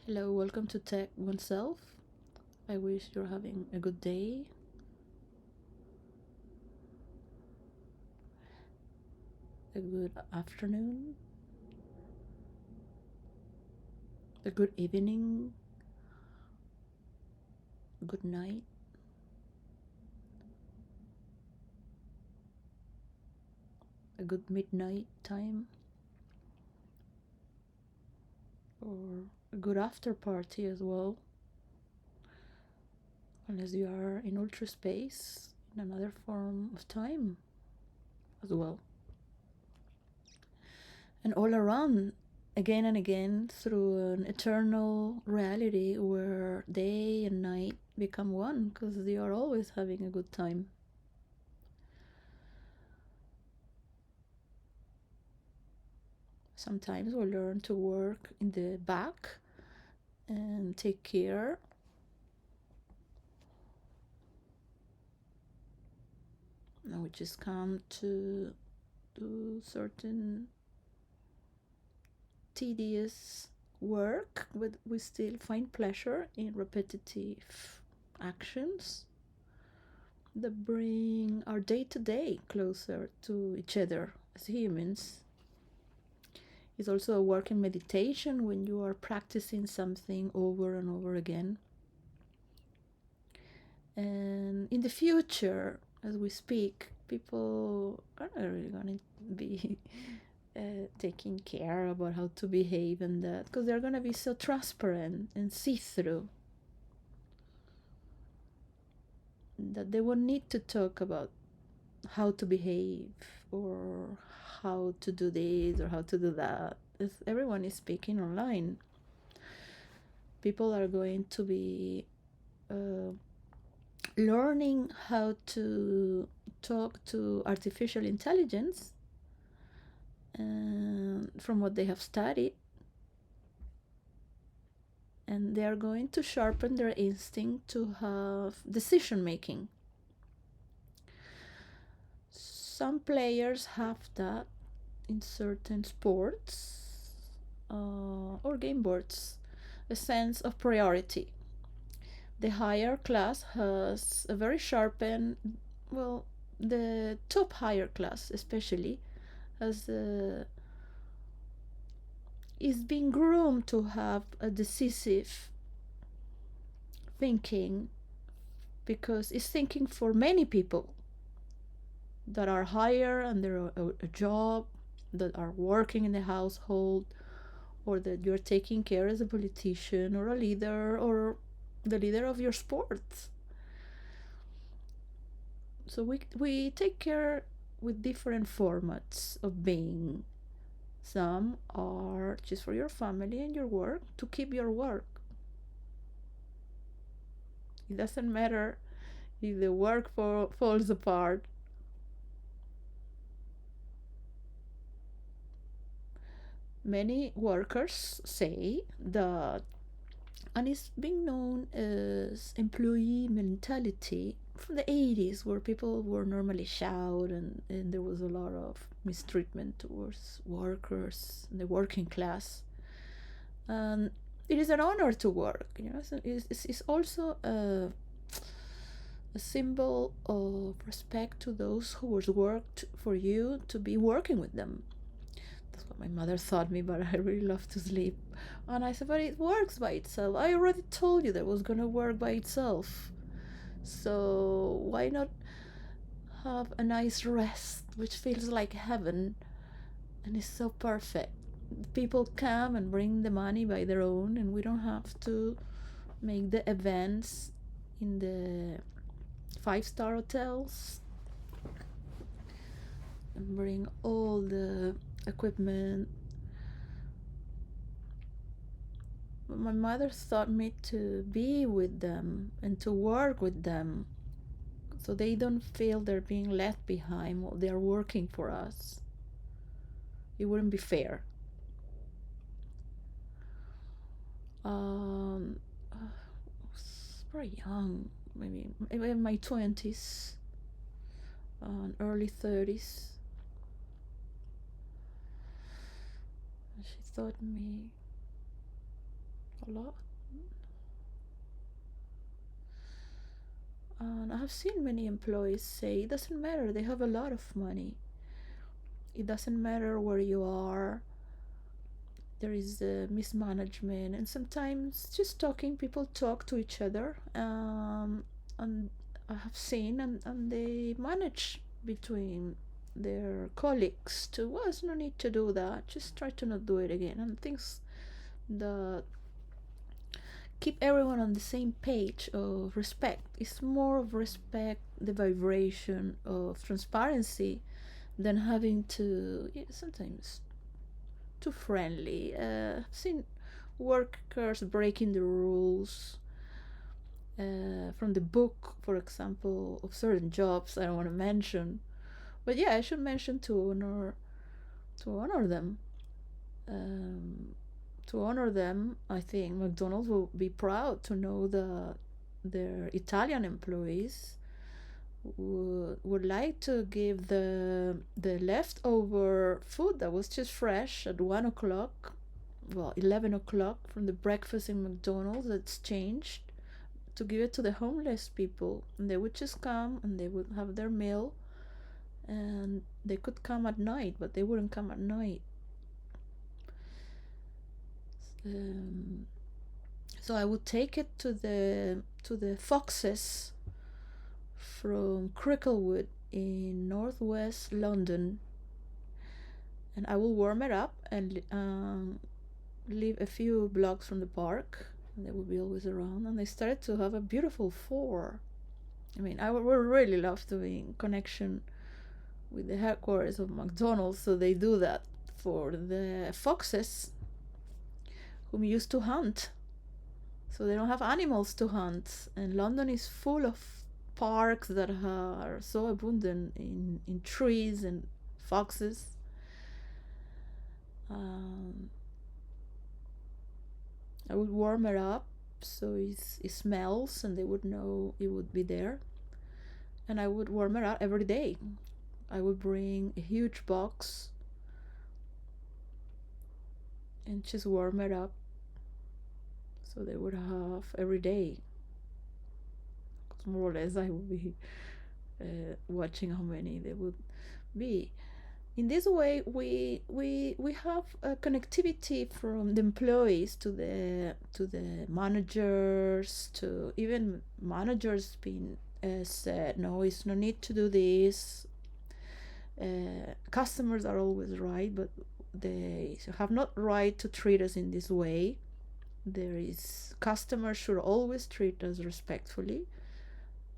Hello, welcome to Tech Oneself. I wish you're having a good day, a good afternoon, a good evening, a good night, a good midnight time, or a good after party as well, unless you are in ultra space, in another form of time as well. And all around, again and again, through an eternal reality where day and night become one because you are always having a good time. Sometimes we learn to work in the back and take care. And we just come to do certain tedious work, but we still find pleasure in repetitive actions that bring our day to day closer to each other as humans. It's also a work in meditation when you are practicing something over and over again. And in the future, as we speak, people are not really going to be taking care about how to behave and that because they're going to be so transparent and see through that they won't need to talk about how to behave or how to do this or how to do that. As everyone is speaking online, people are going to be uh, learning how to talk to artificial intelligence from what they have studied, and they are going to sharpen their instinct to have decision making. Some players have that in certain sports or game boards, a sense of priority. The higher class has a very sharpened, well, the top higher class especially has is being groomed to have a decisive thinking because it's thinking for many people that are higher and they're a job, that are working in the household, or that you're taking care as a politician or a leader or the leader of your sport. So we take care with different formats of being. Some are just for your family and your work, to keep your work. It doesn't matter if the work falls apart. Many workers say that, and it's being known as employee mentality from the 80s, where people were normally shout and there was a lot of mistreatment towards workers in the working class. And it is an honor to work, so it's also a symbol of respect to those who has worked for you to be working with them. That's what my mother taught me, but I really love to sleep. And I said, but it works by itself. I already told you that it was going to work by itself. So why not have a nice rest, which feels like heaven and is so perfect? People come and bring the money by their own, and we don't have to make the events in the five-star hotels and bring all the equipment. My mother taught me to be with them and to work with them so they don't feel they're being left behind while they're working for us. It wouldn't be fair. I was very young, maybe in my 20s, early 30s. She taught me a lot. And I have seen many employees say it doesn't matter, they have a lot of money. It doesn't matter where you are, there is mismanagement. And sometimes just talking, people talk to each other, and I have seen, and they manage between their colleagues to, well, there's no need to do that, just try to not do it again, and things that keep everyone on the same page of respect. It's more of respect, the vibration of transparency, than having to, yeah, sometimes too friendly. I've seen workers breaking the rules from the book, for example, of certain jobs I don't want to mention. But yeah, I should mention to honor them. Um, to honor them, I think McDonald's will be proud to know that their Italian employees would like to give the leftover food that was just fresh at 1 o'clock, well, 11 o'clock, from the breakfast in McDonald's that's changed, to give it to the homeless people. And they would just come and they would have their meal, and they could come at night, but they wouldn't come at night. Um, so I would take it to the Foxes from Cricklewood in northwest London, and I will warm it up and leave a few blocks from the park. And they will be always around, and they started to have a beautiful four. I mean, I would really love to be in connection with the headquarters of McDonald's, so they do that for the foxes whom used to hunt. So they don't have animals to hunt, and London is full of parks that are so abundant in trees and foxes. Um, I would warm it up so it smells and they would know it would be there. And I would warm it up every day. I would bring a huge box and just warm it up so they would have every day. More or less, I would be watching how many there would be. In this way, we have a connectivity from the employees to the managers, to even managers being said, no, it's no need to do this. Customers are always right, but they have not right to treat us in this way. There is, customers should always treat us respectfully.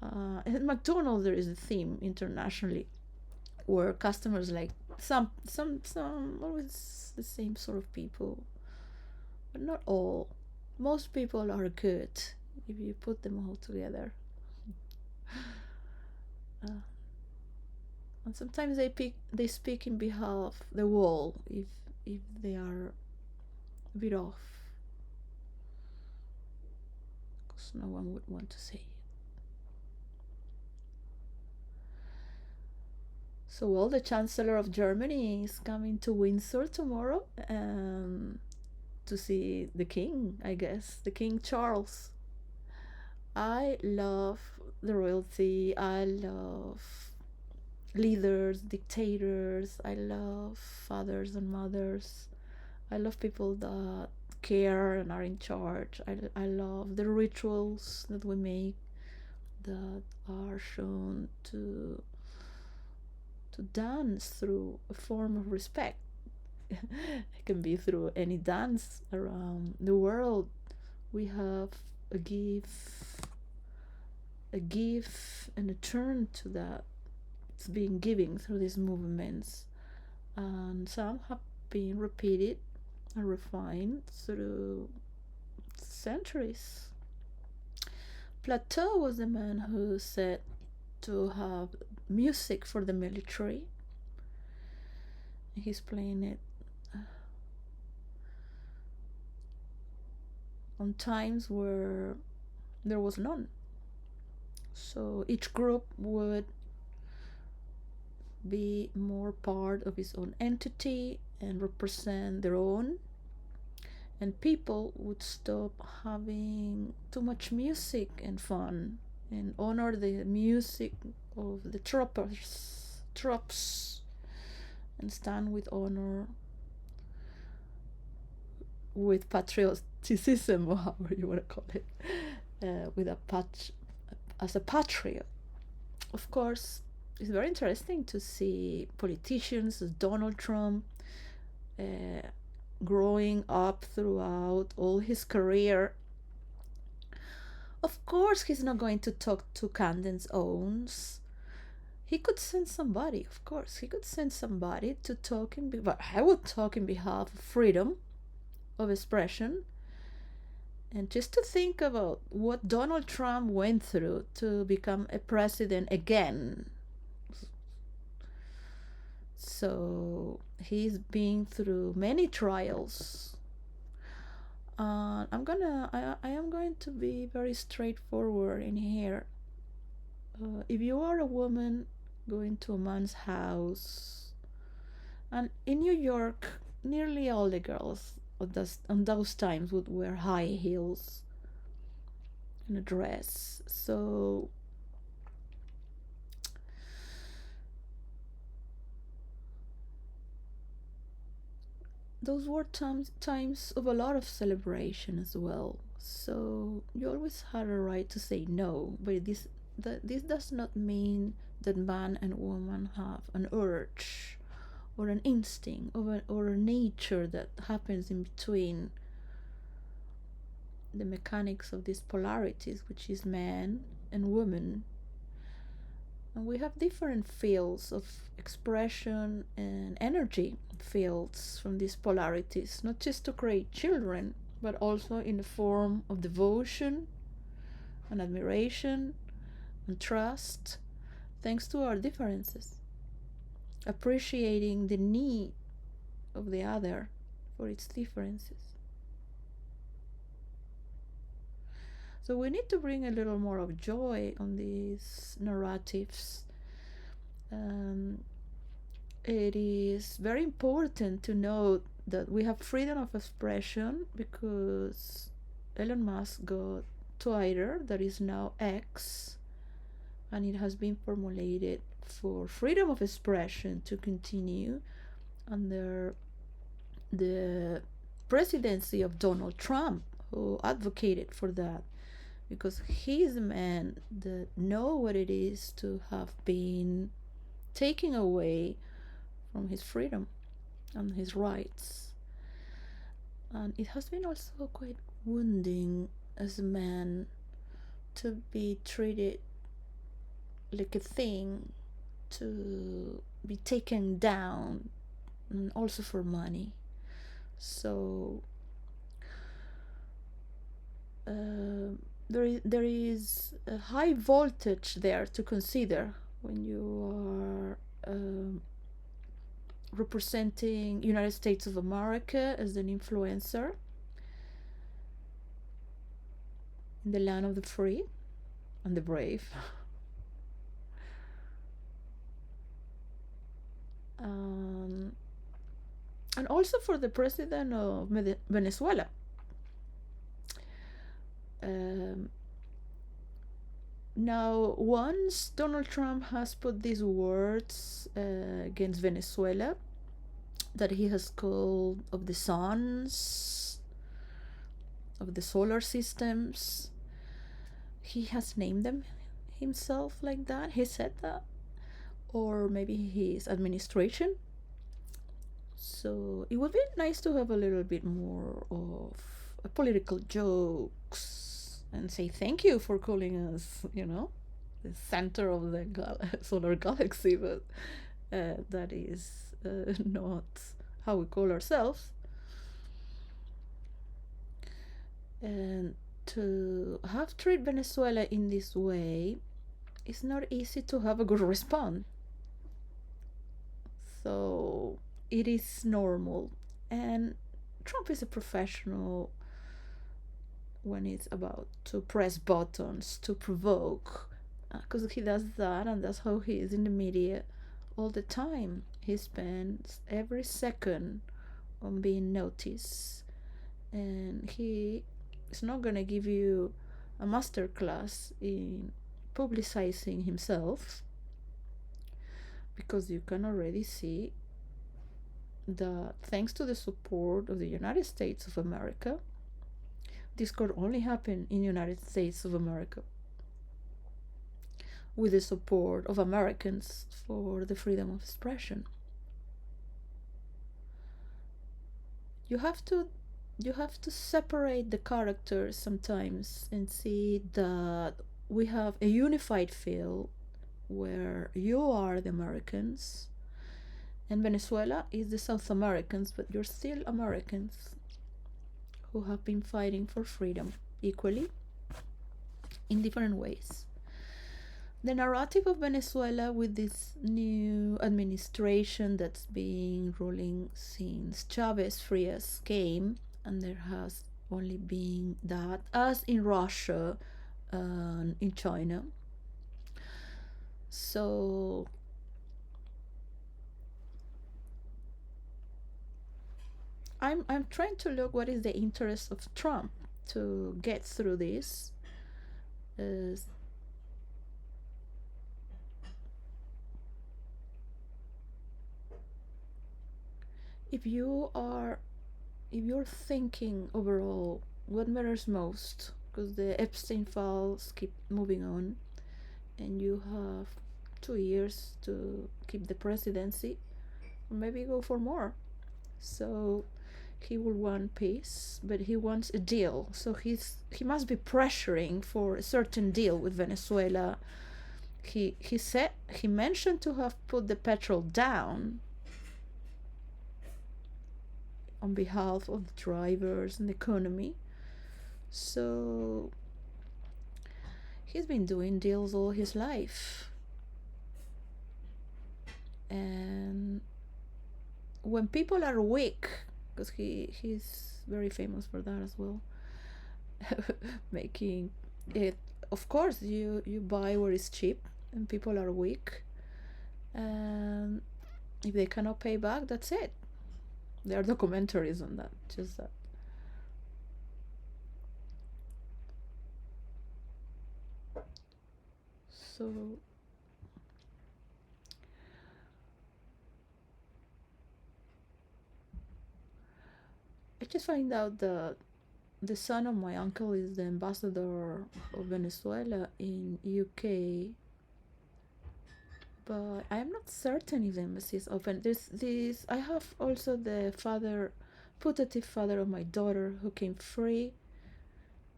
At McDonald's, there is a theme internationally where customers, like some always the same sort of people, but not all. Most people are good if you put them all together. Uh, and sometimes they speak in behalf the wall if they are a bit off, because no one would want to say it. So, well, the Chancellor of Germany is coming to Windsor tomorrow to see the King, I guess, the King Charles. I love the royalty. I love leaders, dictators. I love fathers and mothers. I love people that care and are in charge. I love the rituals that we make that are shown to dance through a form of respect. It can be through any dance around the world. We have a give, and a turn to that. It's being giving through these movements, and some have been repeated and refined through centuries. Plateau was the man who said to have music for the military. He's playing it on times where there was none. So each group would be more part of its own entity and represent their own. and people would stop having too much music and fun and honor the music of the tropes, and stand with honor, with patrioticism, or however you want to call it, with as a patriot. Of course, it's very interesting to see politicians as Donald Trump uh, growing up throughout all his career. Of course, he's not going to talk to Candace Owens. He could send somebody, of course. He could send somebody to talk but I would talk in behalf of freedom of expression, and just to think about what Donald Trump went through to become a president again. So he's been through many trials. I am going to be very straightforward in here. If you are a woman going to a man's house, and in New York, nearly all the girls on those times would wear high heels and a dress. So those were times of a lot of celebration as well. So you always had a right to say no, but this does not mean that man and woman have an urge or an instinct or a nature that happens in between the mechanics of these polarities, which is man and woman. And we have different fields of expression and energy fields from these polarities, not just to create children, but also in the form of devotion and admiration and trust, thanks to our differences, appreciating the need of the other for its differences. So we need to bring a little more of joy on these narratives. It is very important to note that we have freedom of expression because Elon Musk got Twitter, that is now X, and it has been formulated for freedom of expression to continue under the presidency of Donald Trump, who advocated for that, because he is a man that knows what it is to have been taken away from his freedom and his rights. And it has been also quite wounding as a man to be treated like a thing, to be taken down, and also for money. So there is a high voltage there to consider when you are representing United States of America as an influencer in the land of the free and the brave. And also for the president of Venezuela. Now, once Donald Trump has put these words against Venezuela, that he has called of the suns, of the solar systems, he has named them himself like that. He said that, or maybe his administration. So it would be nice to have a little bit more of a political jokes and say thank you for calling us, the center of the solar galaxy, but that is not how we call ourselves. And to have treated Venezuela in this way, it's not easy to have a good response. So it is normal. And Trump is a professional when it's about to press buttons, to provoke, because he does that, and that's how he is in the media all the time. He spends every second on being noticed and he is not gonna give you a master class in publicizing himself, because you can already see that thanks to the support of the United States of America, this could only happen in the United States of America, with the support of Americans for the freedom of expression. You have to separate the characters sometimes and see that we have a unified field where you are the Americans and Venezuela is the South Americans, but you're still Americans who have been fighting for freedom equally in different ways. The narrative of Venezuela with this new administration that's been ruling since Chavez Frias came, and there has only been that, as in Russia and in China. So I'm trying to look what is the interest of Trump to get through this. Is if you're thinking overall what matters most, because the Epstein files keep moving on and you have 2 years to keep the presidency, or maybe go for more. So he will want peace, but he wants a deal. So he must be pressuring for a certain deal with Venezuela. He mentioned to have put the petrol down on behalf of the drivers and the economy. So he's been doing deals all his life. And when people are weak, because he's very famous for that as well, making it, of course, you buy where it's cheap and people are weak, and if they cannot pay back, that's it. There are documentaries on that, just that. So I just find out that the son of my uncle is the ambassador of Venezuela in UK, but I am not certain if the embassy is open. There's this. I have also the father, putative father of my daughter, who came free,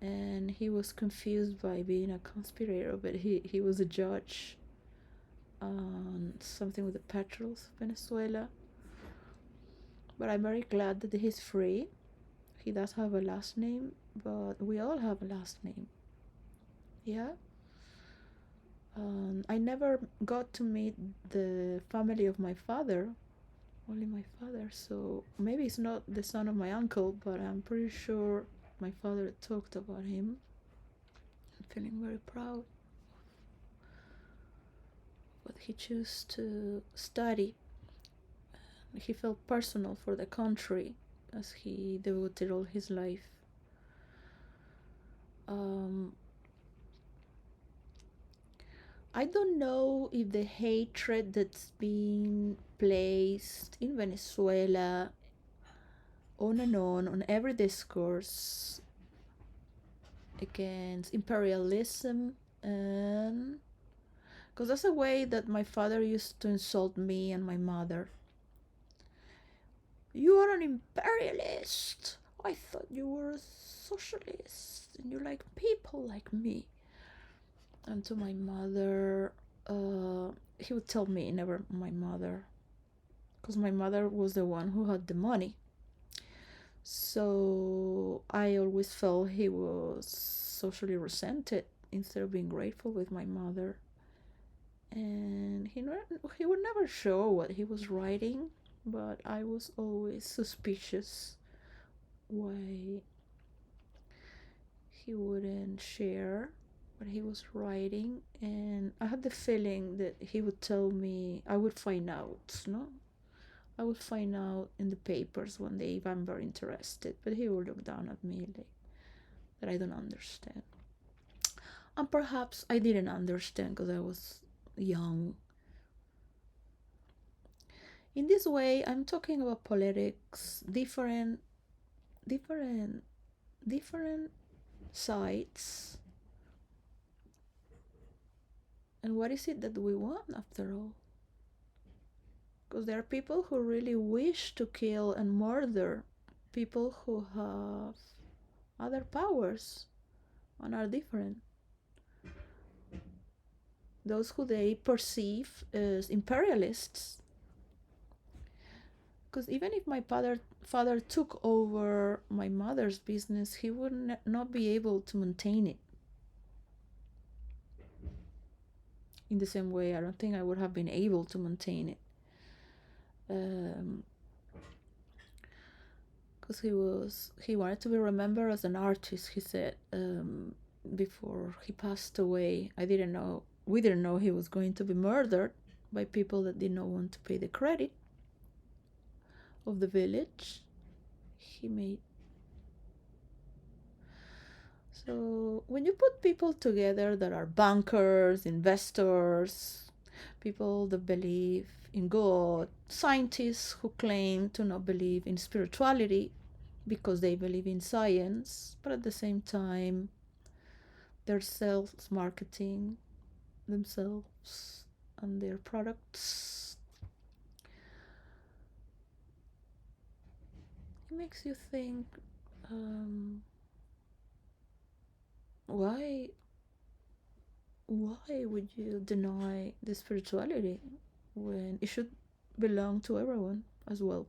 and he was confused by being a conspirator, but he was a judge on something with the petrols of Venezuela. But I'm very glad that he's free. He does have a last name, but we all have a last name. Yeah. I never got to meet the family of my father, only my father, so maybe it's not the son of my uncle, but I'm pretty sure my father talked about him. I'm feeling very proud of what he chose to study. He felt personal for the country as he devoted all his life. I don't know if the hatred that's being placed in Venezuela on and on every discourse against imperialism, and because that's a way that my father used to insult me and my mother. You are an imperialist. I thought you were a socialist and you like people like me. And to my mother, he would tell me, never my mother, because my mother was the one who had the money. So I always felt he was socially resented instead of being grateful with my mother. And he would never show what he was writing, but I was always suspicious why he wouldn't share what he was writing. And I had the feeling that he would tell me, I would find out, no? I would find out in the papers one day if I'm very interested, but he will look down at me like that I don't understand. And perhaps I didn't understand because I was young. In this way, I'm talking about politics, different, different sides. And what is it that we want after all? Because there are people who really wish to kill and murder people who have other powers and are different. Those who they perceive as imperialists. Because even if my father took over my mother's business, he would not be able to maintain it. In the same way, I don't think I would have been able to maintain it. Because he wanted to be remembered as an artist, he said, before he passed away. We didn't know he was going to be murdered by people that did not want to pay the credit of the village he made. So when you put people together that are bankers, investors, people that believe in God, scientists who claim to not believe in spirituality because they believe in science, but at the same time they're self-marketing themselves and their products, it makes you think, why would you deny the spirituality when it should belong to everyone as well?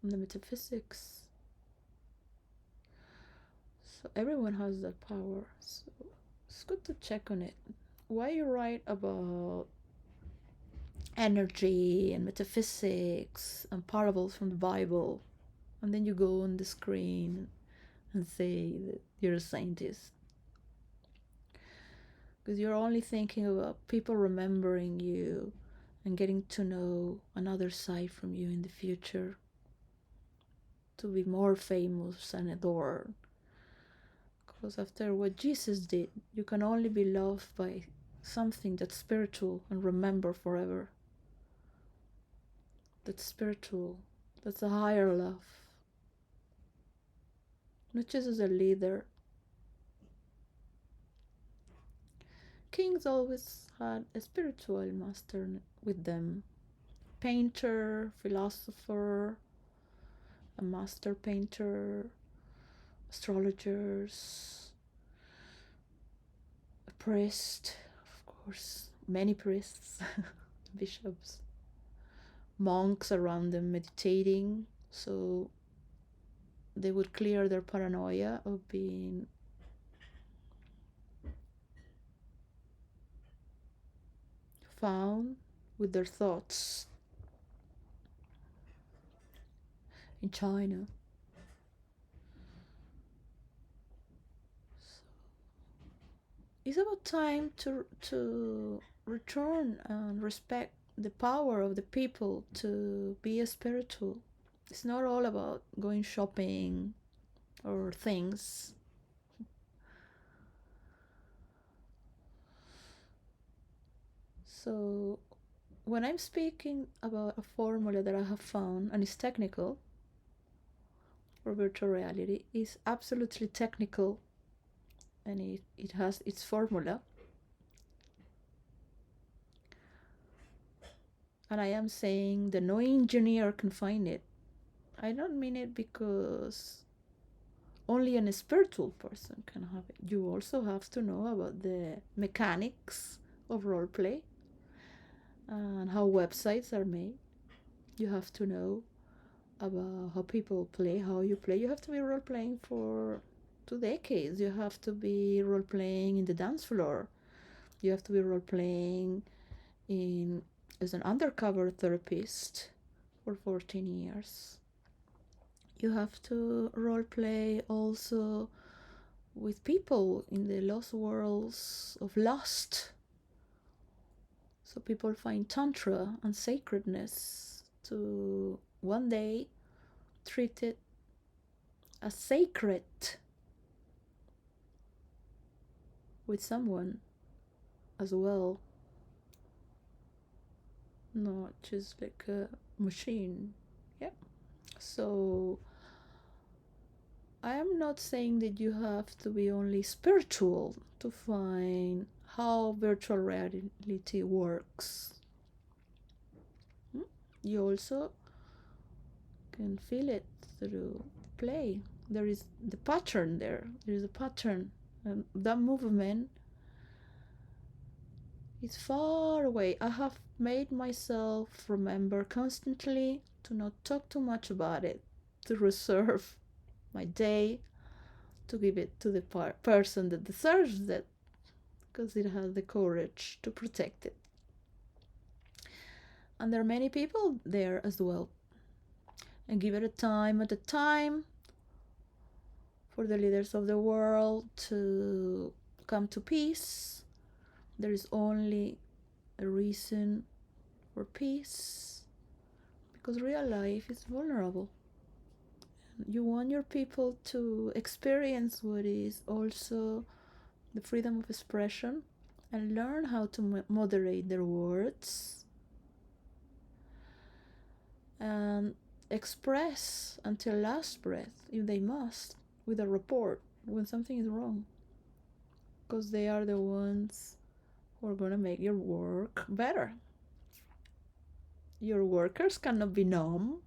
And the metaphysics, so everyone has that power, so it's good to check on it. Why you write about energy and metaphysics and parables from the Bible, and then you go on the screen and say that you're a scientist? Because you're only thinking about people remembering you and getting to know another side from you in the future, to be more famous and adored. Because after what Jesus did, you can only be loved by something that's spiritual and remember forever. That's spiritual. That's a higher love. Not just as a leader. Kings always had a spiritual master with them. Painter, philosopher, a master painter, astrologers, a priest, of course, many priests, bishops, monks around them meditating, so they would clear their paranoia of being found with their thoughts in China. So it's about time to return and respect the power of the people to be a spiritual. It's not all about going shopping or things. So when I'm speaking about a formula that I have found and it's technical for virtual reality, is absolutely technical, and it has its formula. And I am saying that no engineer can find it. I don't mean it because only a spiritual person can have it. You also have to know about the mechanics of roleplay and how websites are made. You have to know about how people play, how you play. You have to be role playing for 2 decades. You have to be role playing in the dance floor. You have to be role playing in as an undercover therapist for 14 years. You have to role play also with people in the lost worlds of lust So people find tantra and sacredness to one day treat it as sacred with someone as well, not just like a machine. Yeah. So I am not saying that you have to be only spiritual to find how virtual reality works. You also can feel it through play. There is the pattern there. There is a pattern. And that movement is far away. I have made myself remember constantly to not talk too much about it, to reserve my day, to give it to the person that deserves it, because it has the courage to protect it. And there are many people there as well. And give it a time at a time for the leaders of the world to come to peace. There is only a reason for peace, because real life is vulnerable. You want your people to experience what is also the freedom of expression and learn how to moderate their words and express until last breath, if they must, with a report when something is wrong, because they are the ones who are going to make your work better. Your workers cannot be numb.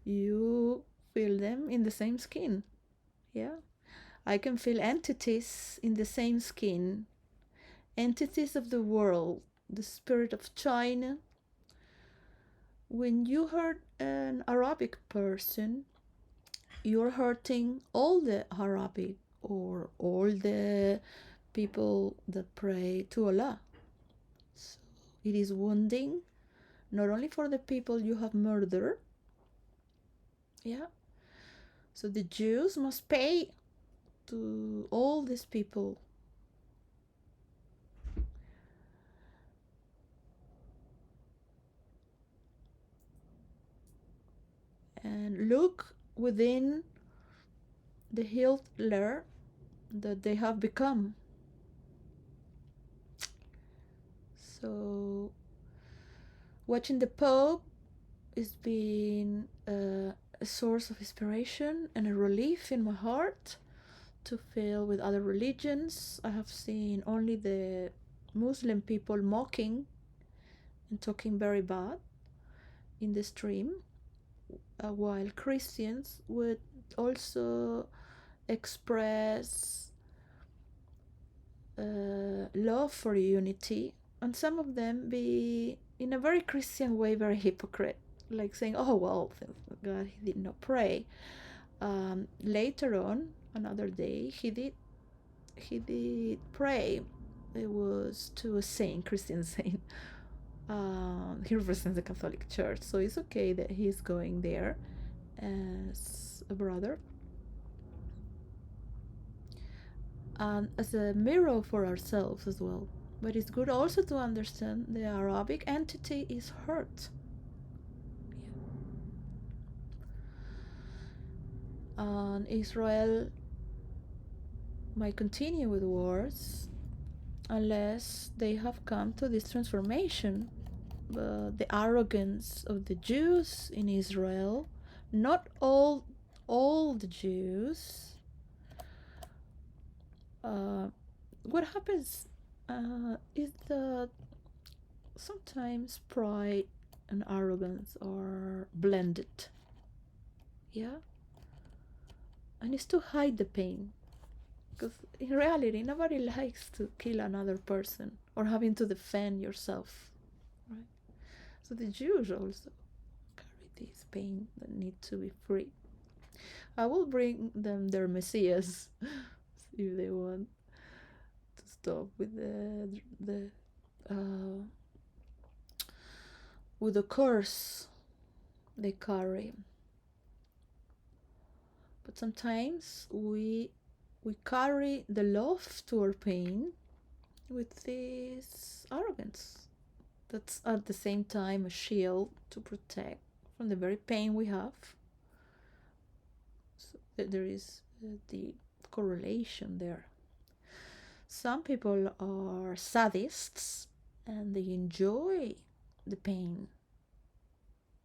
You feel them in the same skin. Yeah. I can feel entities in the same skin, entities of the world, the spirit of China. When you hurt an Arabic person, you're hurting all the Arabic or all the people that pray to Allah. So it is wounding not only for the people you have murdered. Yeah. So the Jews must pay to all these people. And look within the Hitler that they have become. So watching the Pope is being a source of inspiration and a relief in my heart to feel with other religions. I have seen only the Muslim people mocking and talking very bad in the stream, while Christians would also express love for unity, and some of them be in a very Christian way very hypocrite, like saying, oh well, God, he did not pray. Later on, another day, he did pray. It was to a saint, Christian saint. He represents the Catholic Church, so it's okay that he's going there as a brother and as a mirror for ourselves as well. But it's good also to understand the Arabic entity is hurt. And Israel might continue with wars unless they have come to this transformation. But the arrogance of the Jews in Israel, not all the Jews, what happens is that sometimes pride and arrogance are blended. Yeah. And it's to hide the pain, because in reality nobody likes to kill another person or having to defend yourself, right? So the Jews also carry this pain that need to be free. I will bring them their messiahs if they want to stop with uh, the curse they carry. But sometimes we carry the love to our pain with this arrogance. That's at the same time a shield to protect from the very pain we have. So there is the correlation there. Some people are sadists and they enjoy the pain,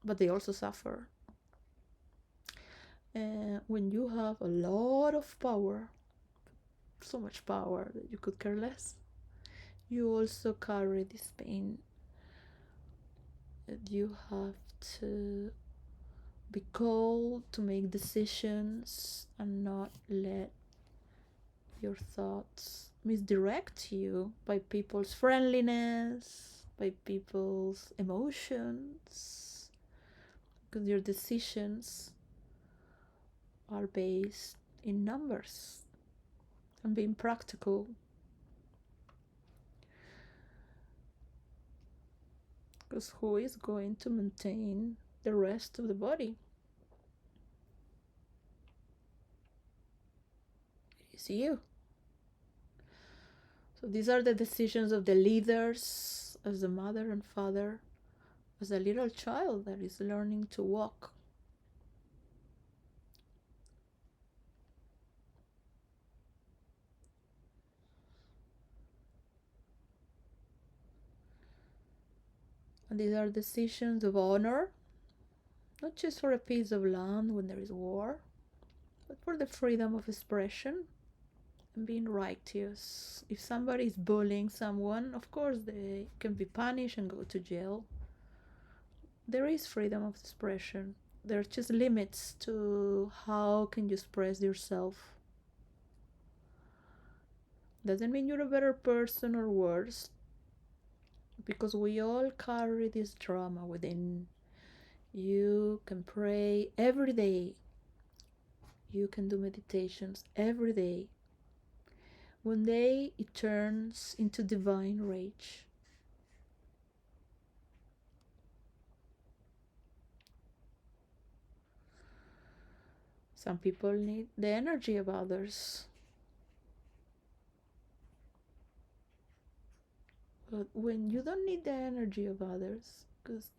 but they also suffer. When you have a lot of power, so much power that you could care less, you also carry this pain. You have to be called to make decisions and not let your thoughts misdirect you by people's friendliness, by people's emotions, because your decisions are based in numbers and being practical. Because who is going to maintain the rest of the body? It is you. So these are the decisions of the leaders, as a mother and father, as a little child that is learning to walk. And these are decisions of honor, not just for a piece of land when there is war, but for the freedom of expression and being righteous. If somebody is bullying someone, of course they can be punished and go to jail. There is freedom of expression. There are just limits to how can you express yourself. Doesn't mean you're a better person or worse, because we all carry this drama within. You can pray every day. You can do meditations every day. One day it turns into divine rage. Some people need the energy of others. But when you don't need the energy of others, because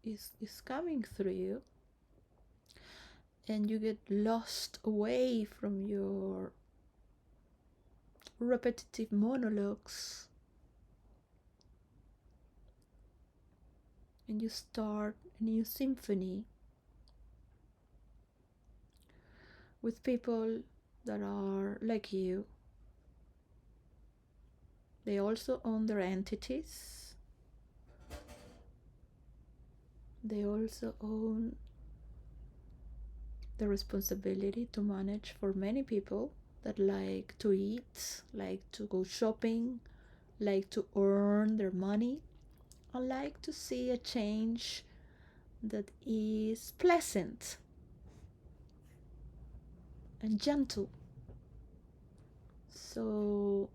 it's coming through you, and you get lost away from your repetitive monologues, and you start a new symphony with people that are like you. They also own their entities. They also own the responsibility to manage for many people that like to eat, like to go shopping, like to earn their money, and like to see a change that is pleasant and gentle. So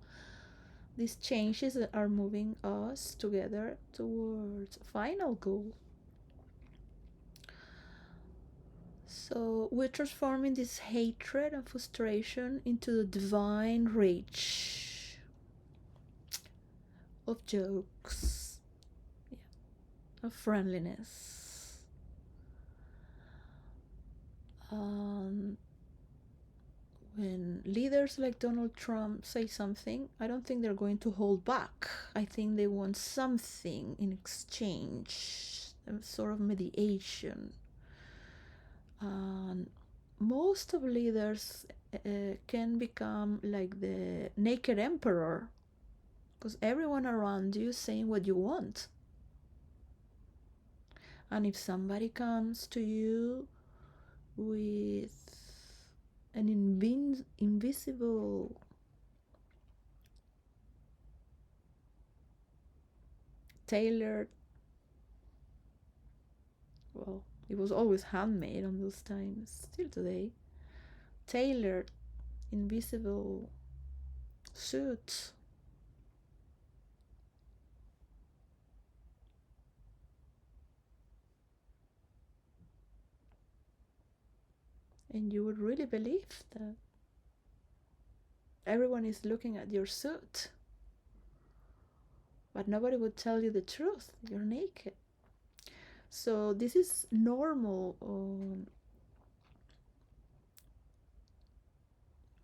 these changes are moving us together towards a final goal. So we're transforming this hatred and frustration into the divine rage of jokes, of friendliness. When leaders like Donald Trump say something, I don't think they're going to hold back. I think they want something in exchange, a sort of mediation. Most of leaders can become like the naked emperor, because everyone around you is saying what you want. And if somebody comes to you with an invisible tailored, well, it was always handmade on those times, still today, tailored invisible suit, and you would really believe that everyone is looking at your suit. but nobody would tell you the truth. You're naked. So this is normal on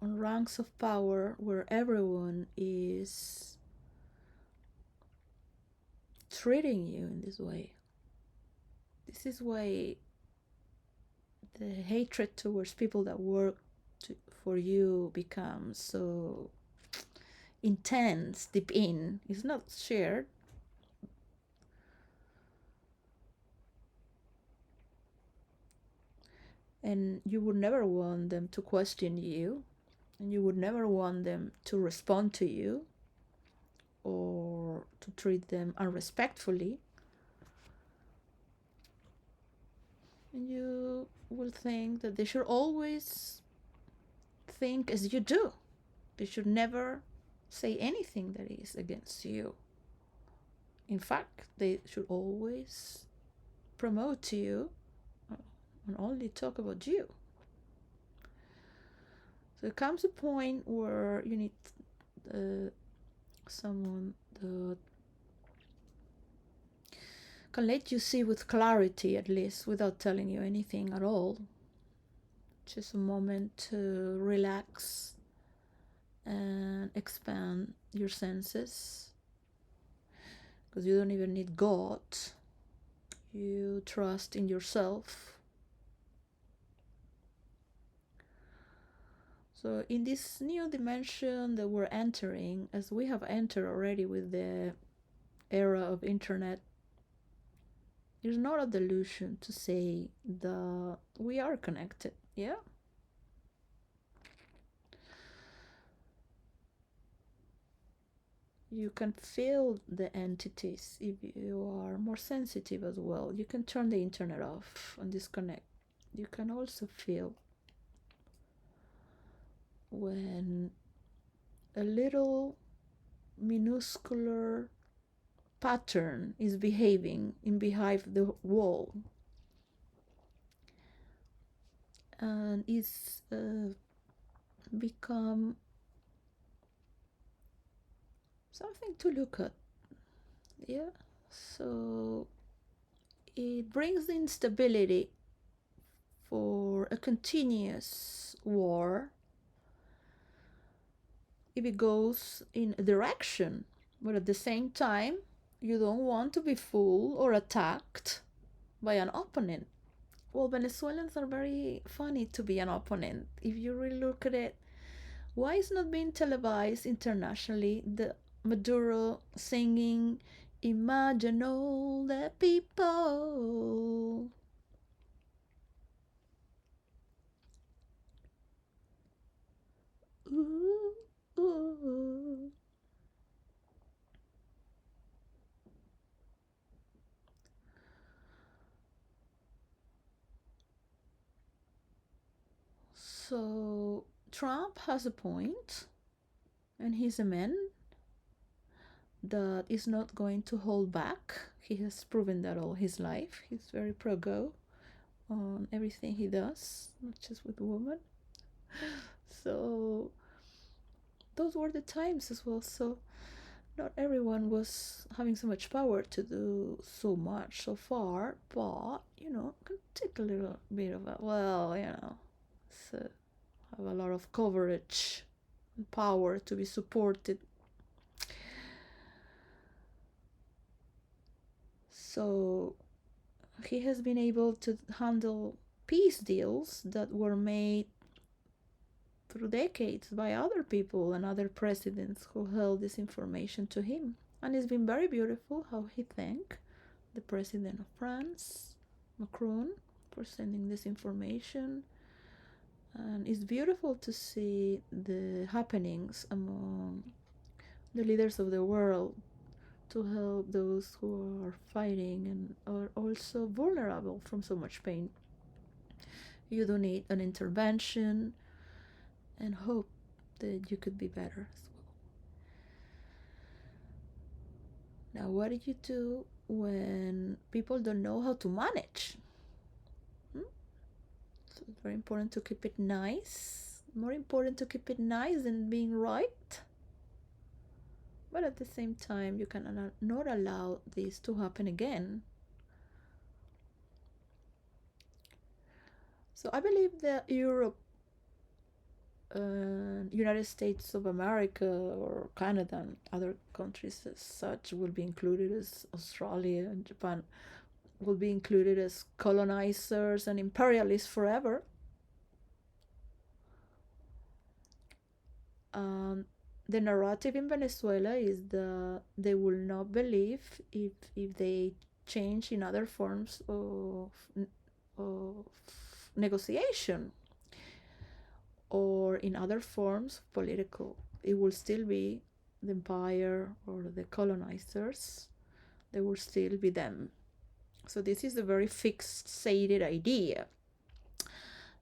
ranks of power where everyone is treating you in this way. This is why the hatred towards people that work for you becomes so intense deep in. It's not shared. And you would never want them to question you, and you would never want them to respond to you or to treat them unrespectfully. And you will think that they should always think as you do. They should never say anything that is against you. In fact, they should always promote you and only talk about you. So there comes a point where you need someone that can let you see with clarity, at least, without telling you anything at all. Just a moment to relax and expand your senses, because you don't even need God. You trust in yourself. So in this new dimension that we're entering, as we have entered already with the era of internet, it's not a delusion to say that we are connected. Yeah. You can feel the entities if you are more sensitive as well. You can turn the internet off and disconnect. You can also feel when a little minuscular pattern is behaving in behind the wall and is become something to look at. Yeah. So it brings instability for a continuous war if it goes in a direction, but at the same time you don't want to be fooled or attacked by an opponent. Well, Venezuelans are very funny to be an opponent. If you really look at it, why is not being televised internationally the Maduro singing Imagine all the people? Ooh, ooh. So Trump has a point, and he's a man that is not going to hold back. He has proven that all his life. He's very pro go on everything he does, not just with women. So those were the times as well. So not everyone was having so much power to do so much so far, but can take a little bit of a so have a lot of coverage and power to be supported. So he has been able to handle peace deals that were made through decades by other people and other presidents who held this information to him. And it's been very beautiful how he thanked the president of France, Macron, for sending this information. And it's beautiful to see the happenings among the leaders of the world to help those who are fighting and are also vulnerable from so much pain. You don't need an intervention and hope that you could be better as well. Now, what do you do when people don't know how to manage? So it's very important to keep it nice. More important to keep it nice than being right. But at the same time, you can not allow this to happen again. So I believe that Europe, United States of America, or Canada, and other countries as such will be included, as Australia and Japan will be included as colonizers and imperialists forever. Um, the narrative in Venezuela is that they will not believe if they change in other forms of negotiation or in other forms of political. It will still be the empire or the colonizers. They will still be them. So this is a very fixated idea.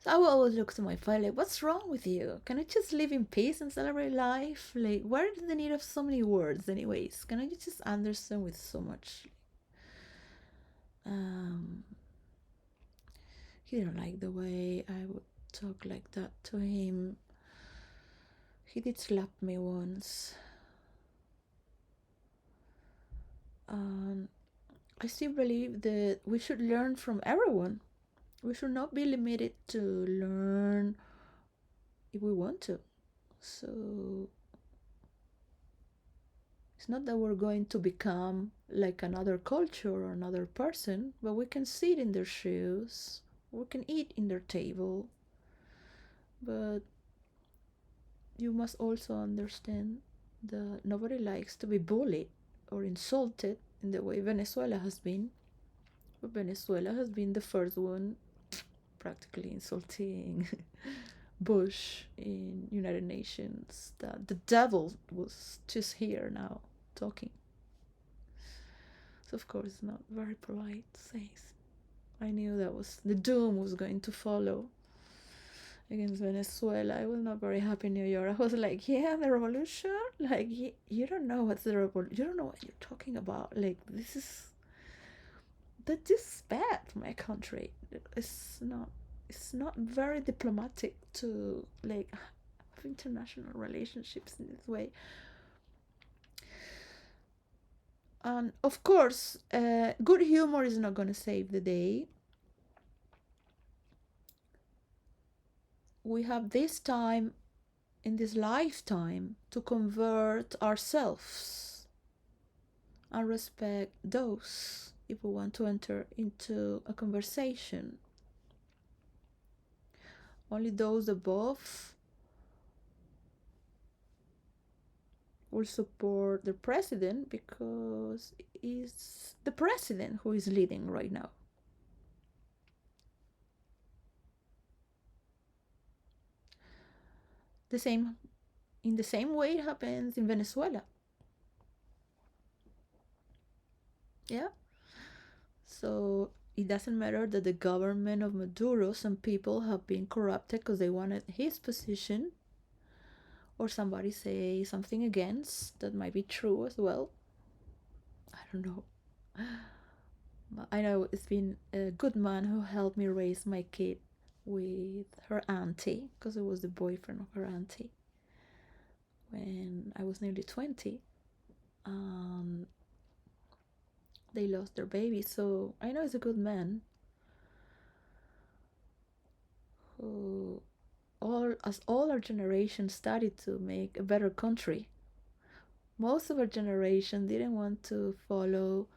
So I will always look to my father like, what's wrong with you? Can I just live in peace and celebrate life? Like, where is the need of so many words, anyways? Can I just understand with so much? Um, he didn't like the way I would talk like that to him. He did slap me once. Um, I still believe that we should learn from everyone. We should not be limited to learn if we want to. So it's not that we're going to become like another culture or another person, but we can sit in their shoes, we can eat in their table. But you must also understand that nobody likes to be bullied or insulted in the way Venezuela has been. But Venezuela has been the first one practically insulting Bush in United Nations. That the devil was just here now talking. So of course it's not very polite to say. I knew that was the doom was going to follow against Venezuela. I was not very happy in New York. I was like, yeah, the revolution? Like, you don't know what's the revolution. You don't know what you're talking about. Like, this is bad for my country. It's not very diplomatic to, like, have international relationships in this way. And of course, good humor is not going to save the day. We have this time in this lifetime to convert ourselves and respect those if we want to enter into a conversation. Only those above will support the president because it's the president who is leading right now. The same in the same way it happens in Venezuela. Yeah. So it doesn't matter that the government of Maduro, some people have been corrupted because they wanted his position, or somebody say something against that might be true as well. I don't know. But I know it's been a good man who helped me raise my kid with her auntie, because it was the boyfriend of her auntie when I was nearly 20. They lost their baby, so I know it's a good man who all our generation started to make a better country. Most of our generation didn't want to follow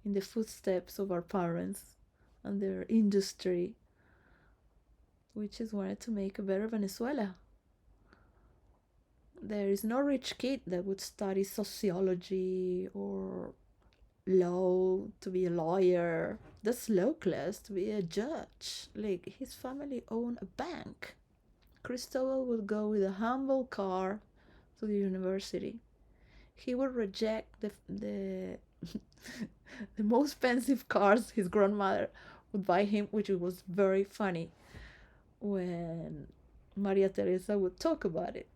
in the footsteps of our parents and their industry. We just wanted to make a better Venezuela. There is no rich kid that would study sociology or law to be a lawyer. That's low class to be a judge. Like, his family owned a bank. Cristobal would go with a humble car to the university. He would reject the the most expensive cars his grandmother would buy him, which was very funny when Maria Teresa would talk about it.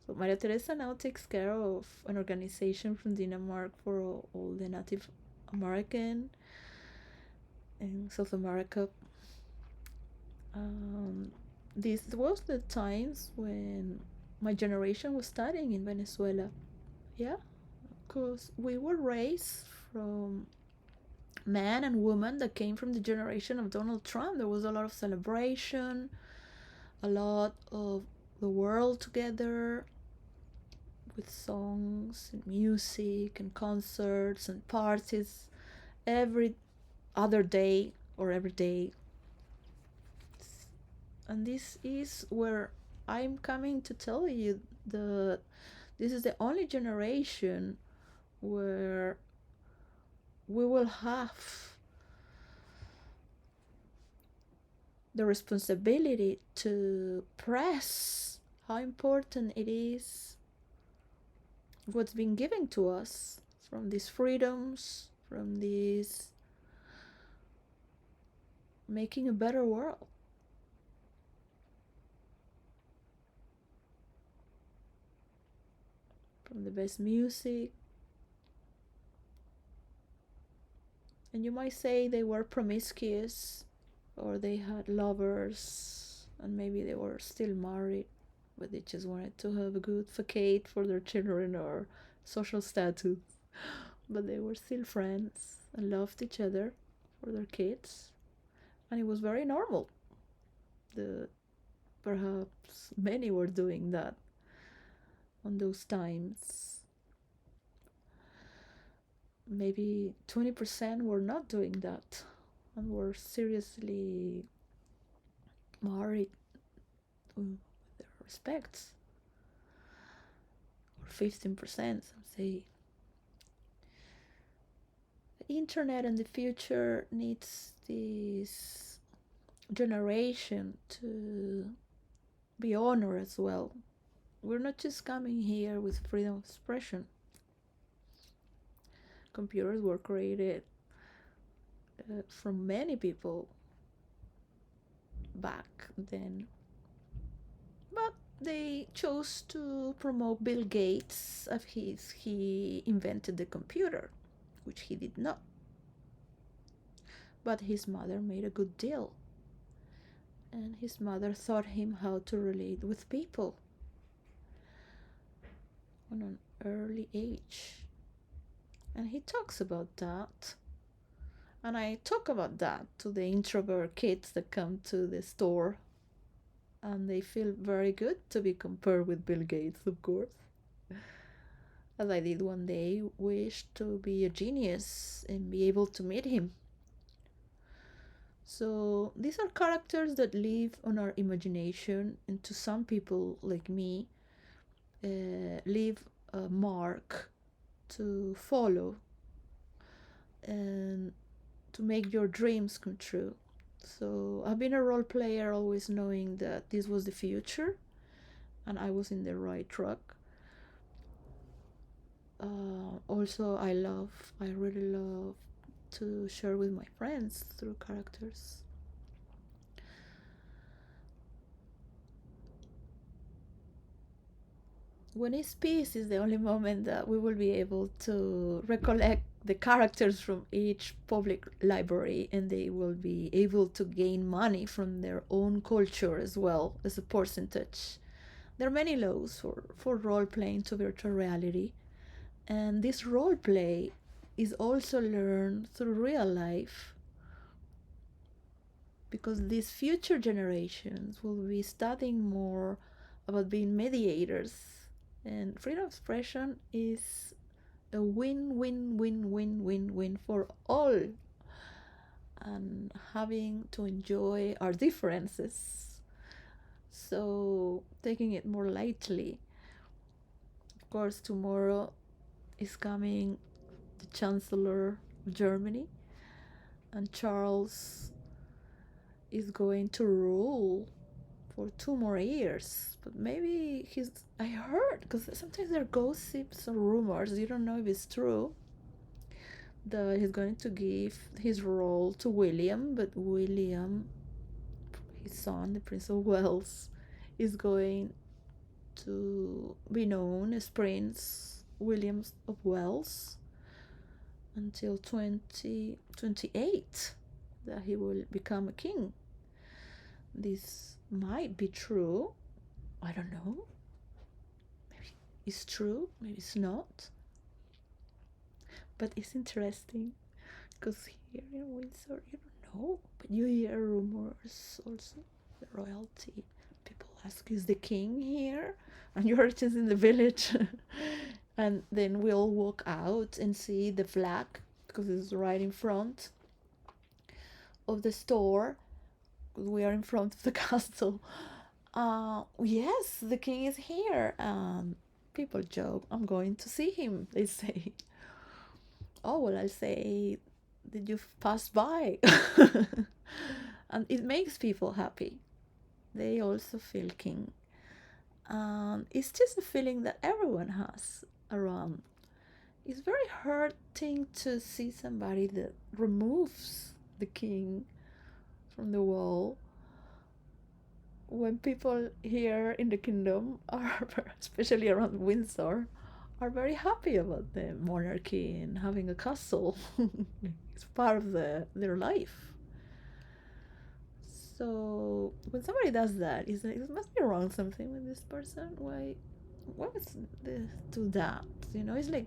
So Maria Teresa now takes care of an organization from Denmark for all the Native American in South America. This was the times when my generation was studying in Venezuela. Yeah, because we were raised from men and women that came from the generation of Donald Trump. There was a lot of celebration, a lot of the world together with songs and music and concerts and parties every other day or every day. And this is where I'm coming to tell you that this is the only generation where we will have the responsibility to press how important it is what's been given to us from these freedoms, from this making a better world. From the best music. And you might say they were promiscuous or they had lovers and maybe they were still married, but they just wanted to have a good facade for their children or social status. But they were still friends and loved each other for their kids. And it was very normal. The perhaps many were doing that on those times. Maybe 20% were not doing that and were seriously married with their respects. Or 15%, some say. The internet and the future needs this generation to be honored as well. We're not just coming here with freedom of expression. Computers were created from many people back then, but they chose to promote Bill Gates as he invented the computer, which he did not. But his mother made a good deal, and his mother taught him how to relate with people on an early age. And he talks about that. And I talk about that to the introvert kids that come to the store and they feel very good to be compared with Bill Gates, of course. As I did one day, wish to be a genius and be able to meet him. So these are characters that live on our imagination, and to some people like me, leave a mark to follow and to make your dreams come true. So I've been a role player always knowing that this was the future and I was in the right track. Also, I really love to share with my friends through characters. When it's peace is the only moment that we will be able to recollect the characters from each public library and they will be able to gain money from their own culture as well as a percentage. There are many laws for role playing to virtual reality, and this role play is also learned through real life because these future generations will be studying more about being mediators, and freedom of expression is a win win win win win win for all, and having to enjoy our differences, so taking it more lightly. Of course, tomorrow is coming the Chancellor of Germany, and Charles is going to rule for 2 more years. But maybe I heard, because sometimes there are gossips or rumors, you don't know if it's true, that he's going to give his role to William, but William, his son, the Prince of Wales, is going to be known as Prince William of Wales until 2028, that he will become a king. This might be true. I don't know. Maybe it's true, maybe it's not, but it's interesting because here in Windsor, you don't know, but you hear rumors also. The royalty, people ask, is the king here? And you're just in the village. And then we'll walk out and see the flag because it's right in front of the store. We are in front of the castle. Yes, the king is here. People joke, I'm going to see him, they say. Oh, well, I'll say, did you pass by? And it makes people happy. They also feel king. It's just a feeling that everyone has around. It's very hurting to see somebody that removes the king from the wall when people here in the kingdom are, especially around Windsor, are very happy about the monarchy and having a castle. It's part of their life. So when somebody does that, it's like, it must be wrong something with this person. Why would they do that? You know, it's like,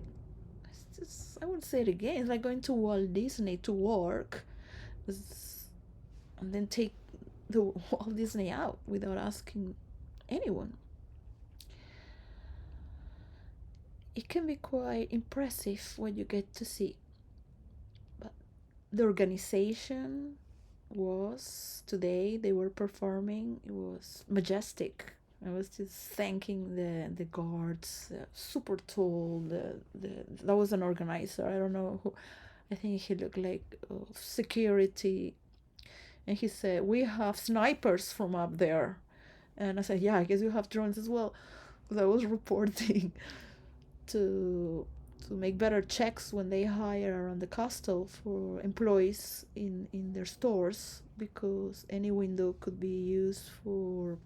it's just, I won't say it again. It's like going to Walt Disney to work, and then take the Walt Disney out without asking anyone. It can be quite impressive what you get to see. But the organization was today, they were performing, it was majestic. I was just thanking the guards, super tall. That was an organizer. I don't know who. I think he looked like security, and he said, "We have snipers from up there," and I said, "Yeah, I guess you have drones as well," because I was reporting to make better checks when they hire around the castle for employees in their stores, because any window could be used for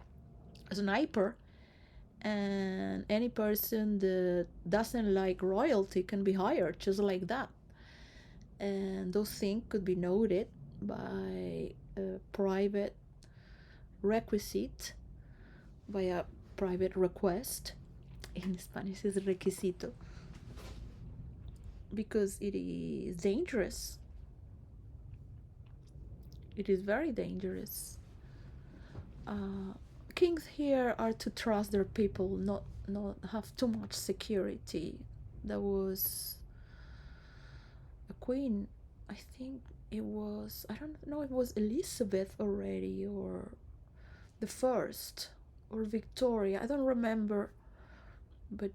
a sniper, and any person that doesn't like royalty can be hired just like that. And those things could be noted by a private requisite, by a private request. In Spanish is requisito, because it is dangerous. It is very dangerous. Kings here are to trust their people, not have too much security. There was a queen, I think it was, I don't know if it was Elizabeth already, or the first, or Victoria, I don't remember, but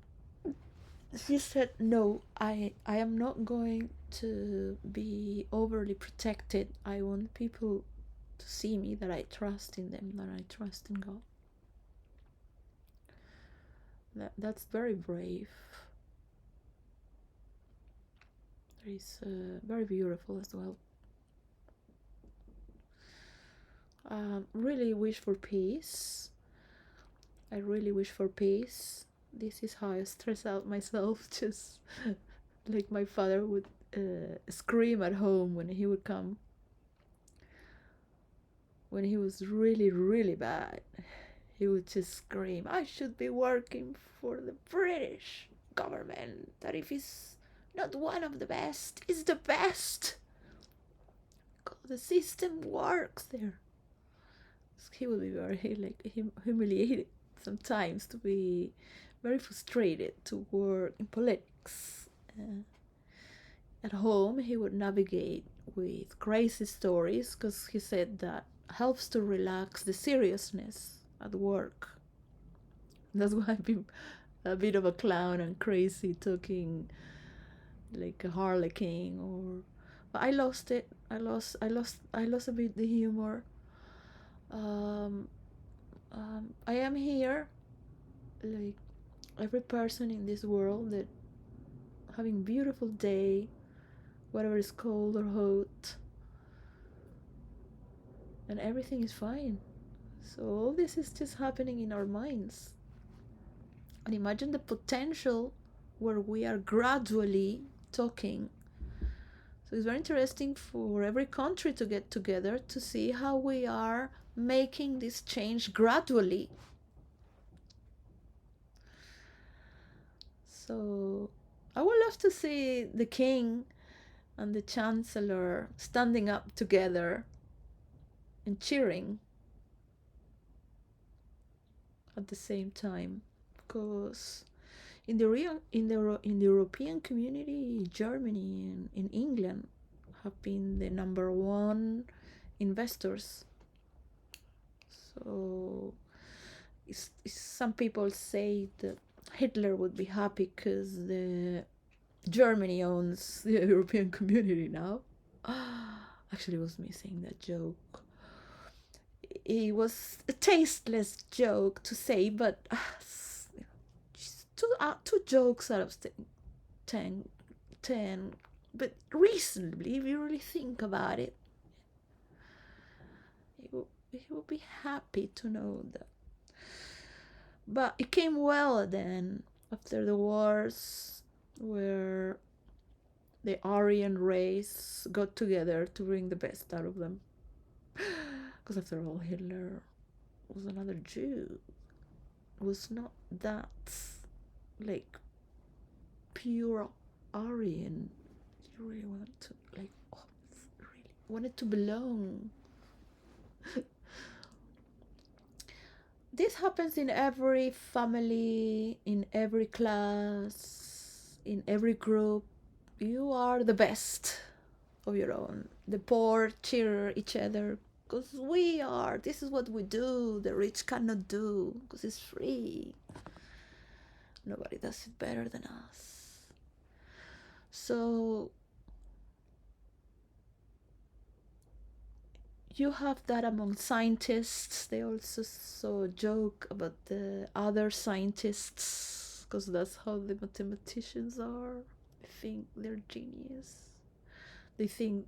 she said, no, I am not going to be overly protected. I want people to see me, that I trust in them, that I trust in God. That's very brave. That is very beautiful as well. Really wish for peace. I really wish for peace. This is how I stress out myself, just like my father would scream at home when he would come, when he was really, really bad. He would just scream, I should be working for the British government, that if it's not one of the best, it's the best. The system works there. He would be very like humiliated sometimes, to be very frustrated to work in politics. At home, he would navigate with crazy stories, because he said that helps to relax the seriousness at work. That's why I've been a bit of a clown and crazy, talking like a harlequin, or but I lost it. I lost a bit the humor. um, I am here, like every person in this world, that having beautiful day, whatever is cold or hot, and everything is fine. So all this is just happening in our minds. And imagine the potential where we are gradually talking. So it's very interesting for every country to get together to see how we are making this change gradually. So I would love to see the king and the chancellor standing up together and cheering at the same time, because in the real in the European community, Germany and in England have been the number one investors. So some people say that Hitler would be happy because the Germany owns the European community now. Actually, I was missing that joke. It was a tasteless joke to say, but two jokes out of 10, 10. But recently, if you really think about it, he will be happy to know that. But it came well then, after the wars, where the Aryan race got together to bring the best out of them. Because after all, Hitler was another Jew. Was not that like pure Aryan. You really wanted to really wanted to belong. This happens in every family, in every class, in every group. You are the best of your own. The poor cheer each other because we are. This is what we do. The rich cannot do because it's free. Nobody does it better than us. So you have that among scientists. They also so joke about the other scientists because that's how the mathematicians are. They think they're genius. They think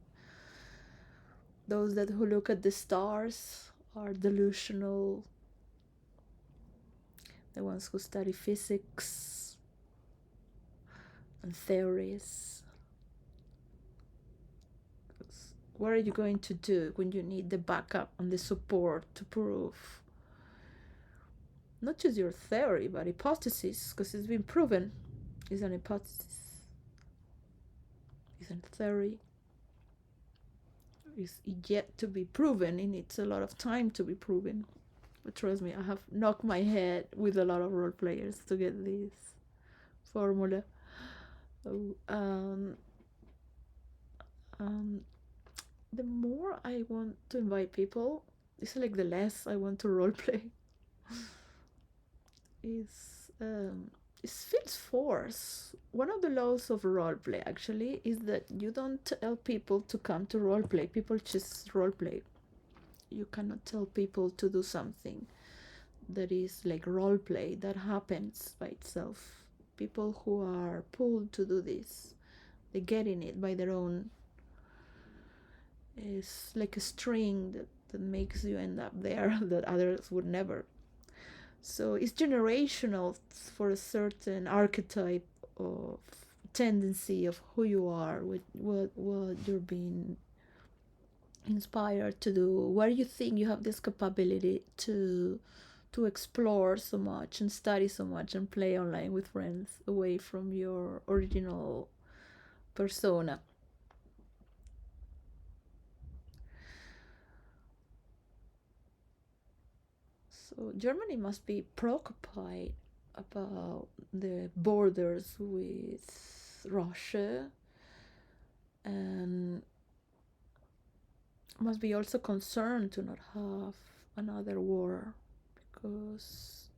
those that who look at the stars are delusional. The ones who study physics and theories. What are you going to do when you need the backup and the support to prove not just your theory but hypothesis, because it's been proven it's an hypothesis, it's a theory, is yet to be proven. It needs a lot of time to be proven. But trust me, I have knocked my head with a lot of role players to get this formula. Um, um, the more I want to invite people, it's like the less I want to role play. Is it feels force. One of the laws of roleplay actually is that you don't tell people to come to roleplay. People just roleplay. You cannot tell people to do something that is like roleplay that happens by itself. People who are pulled to do this, they get in it by their own. It's like a string that makes you end up there that others would never. So it's generational for a certain archetype of tendency of who you are, what you're being inspired to do, where you think you have this capability to explore so much and study so much and play online with friends away from your original persona. So Germany must be preoccupied about the borders with Russia, and must be also concerned to not have another war, because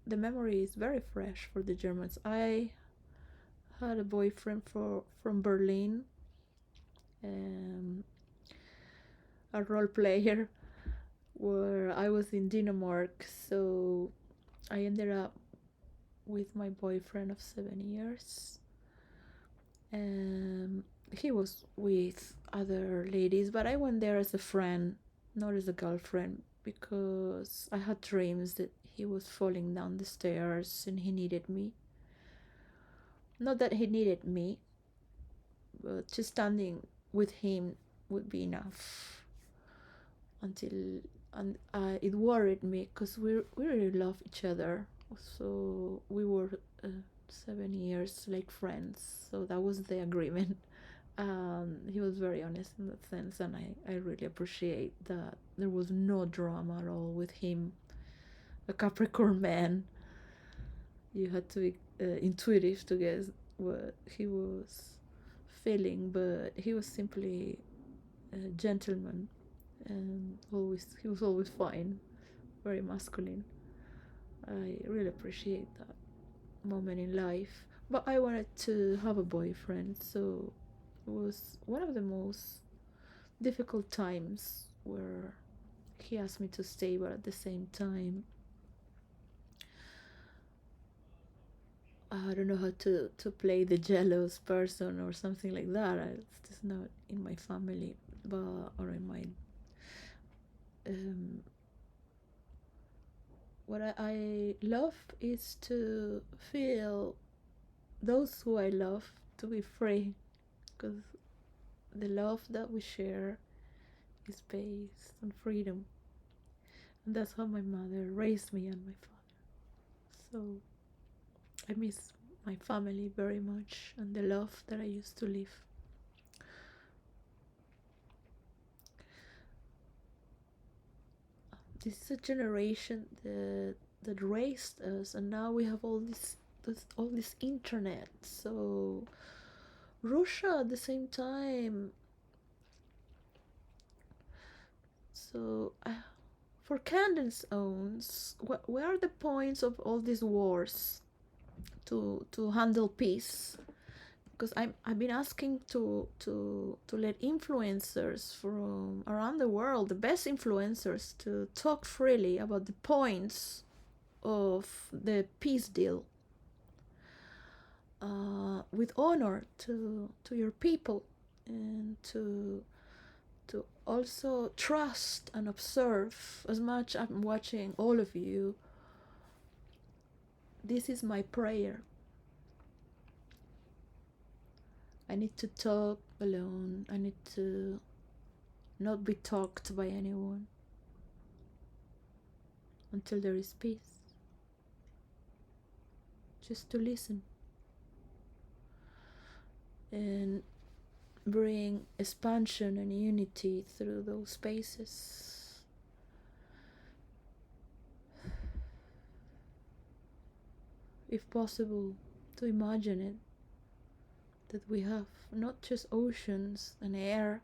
the memory is very fresh for the Germans. I had a boyfriend from Berlin, um, a role player, where I was in Denmark, so I ended up with my boyfriend of 7 years. He was with other ladies, but I went there as a friend, not as a girlfriend, because I had dreams that he was falling down the stairs and he needed me. Not that he needed me, but just standing with him would be enough. Until and it worried me because we really love each other. So we were 7 years like friends. So that was the agreement. He was very honest in that sense, and I really appreciate that there was no drama at all with him. A Capricorn man, you had to be intuitive to guess what he was feeling, but he was simply a gentleman, and he was always fine, very masculine. I really appreciate that moment in life. But I wanted to have a boyfriend, so it was one of the most difficult times where he asked me to stay, but at the same time, I don't know how to play the jealous person or something like that. It's just not in my family, but or in my um, what I love is to feel those who I love to be free, because the love that we share is based on freedom, and that's how my mother raised me and my father. So I miss my family very much and the love that I used to live. This is a generation that raised us, and now we have all this internet. So Russia at the same time. So for Candace owns, where are the points of all these wars to handle peace? Because I've been asking to let influencers from around the world, the best influencers, to talk freely about the points of the peace deal, with honor to your people, and to also trust and observe. As much I'm watching all of you, this is my prayer. I need to talk alone. I need to not be talked by anyone until there is peace. Just to listen and bring expansion and unity through those spaces. If possible, to imagine it, that we have not just oceans and air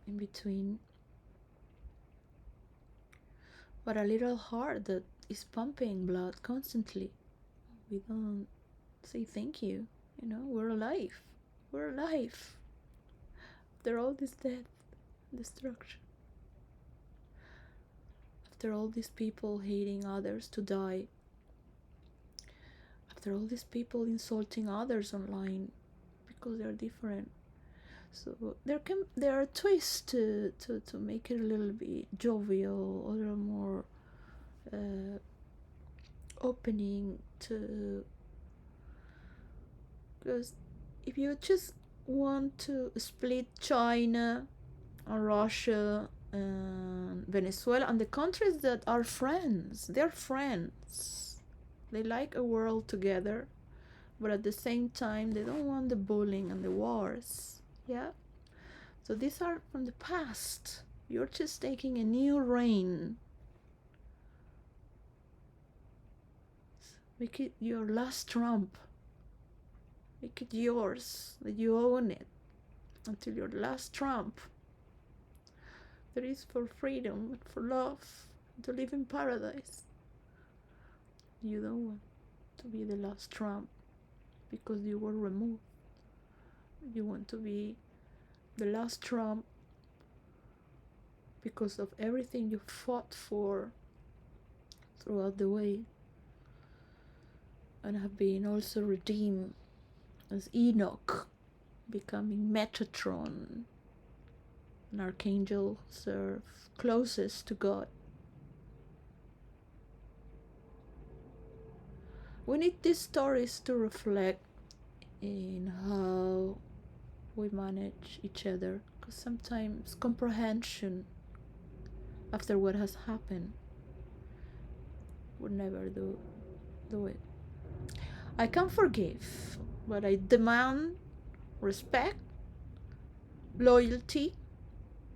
in between, but a little heart that is pumping blood constantly. We don't say thank you. We're alive. We're alive. After all this death, destruction, after all these people hating others to die, after all these people insulting others online because they're different. So there are twists to make it a little bit jovial, a little more opening to, because if you just want to split China and Russia and Venezuela and the countries that are friends, they're friends. They like a world together, but at the same time, they don't want the bullying and the wars. Yeah? So these are from the past. You're just taking a new reign. Make it your last trump. Make it yours, that you own it until your last trump. That is for freedom and for love, to live in paradise. You don't want to be the last trump because you were removed. You want to be the last trump because of everything you fought for throughout the way, and have been also redeemed as Enoch, becoming Metatron, an archangel served closest to God. We need these stories to reflect in how we manage each other, because sometimes comprehension after what has happened would never do it. I can forgive, but I demand respect, loyalty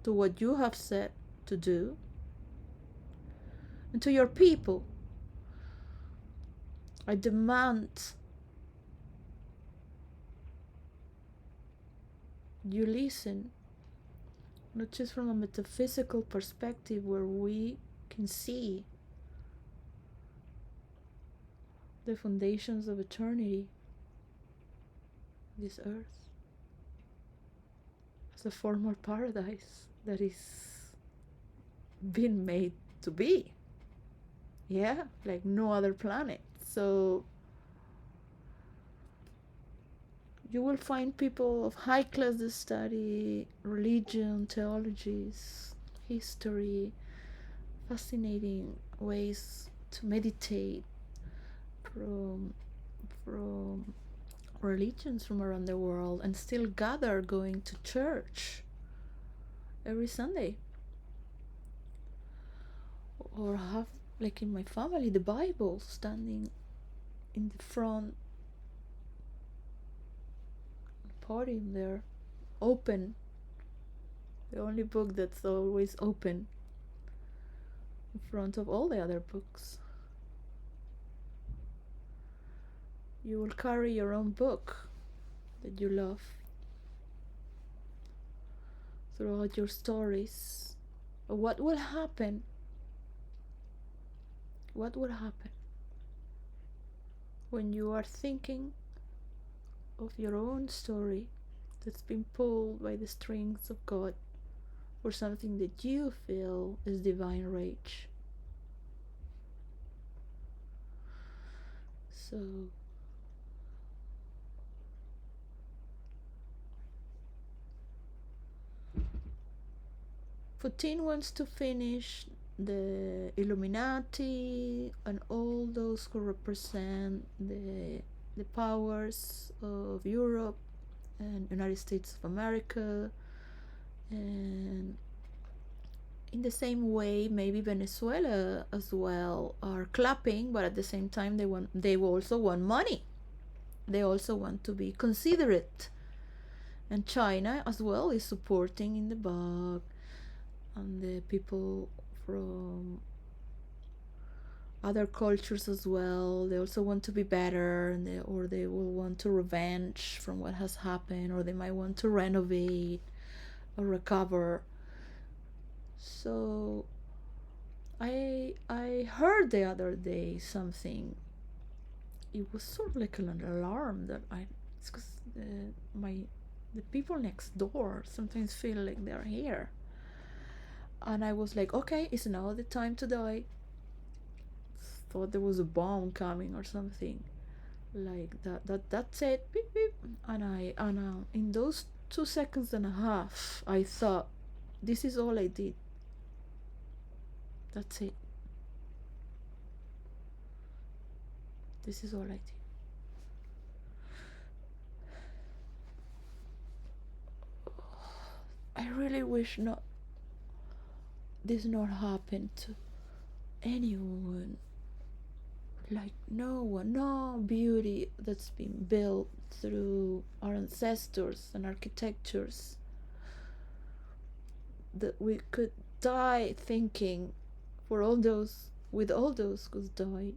to what you have said to do, and to your people. I demand you listen, not just from a metaphysical perspective where we can see the foundations of eternity, this earth, as a former paradise that is being made to be. Yeah, like no other planet. So you will find people of high class that study religion, theologies, history, fascinating ways to meditate from from religions from around the world and still gather going to church every Sunday, or have, like in my family, the Bible standing in the front podium there, open, the only book that's always open in front of all the other books. You will carry your own book that you love throughout your stories. What will happen? What will happen when you are thinking of your own story that's been pulled by the strings of God for something that you feel is divine rage? So Putin wants to finish the Illuminati and all those who represent the powers of Europe and United States of America, and in the same way maybe Venezuela as well are clapping, but at the same time they also want money. They also want to be considerate, and China as well is supporting in the back, and the people from other cultures as well, they also want to be better, and they will want to revenge from what has happened, or they might want to renovate or recover. So I heard the other day something. It was sort of like an alarm that it's because the people next door sometimes feel like they're here, and I was like, okay, it's now the time to die. Thought there was a bomb coming or something like that's it, beep, beep. And in those 2 seconds and a half I thought, this is all I did. That's it. This is all I did. I really wish not this not happened to anyone. Like no one, no beauty that's been built through our ancestors and architectures, that we could die thinking for all those, with all those who died,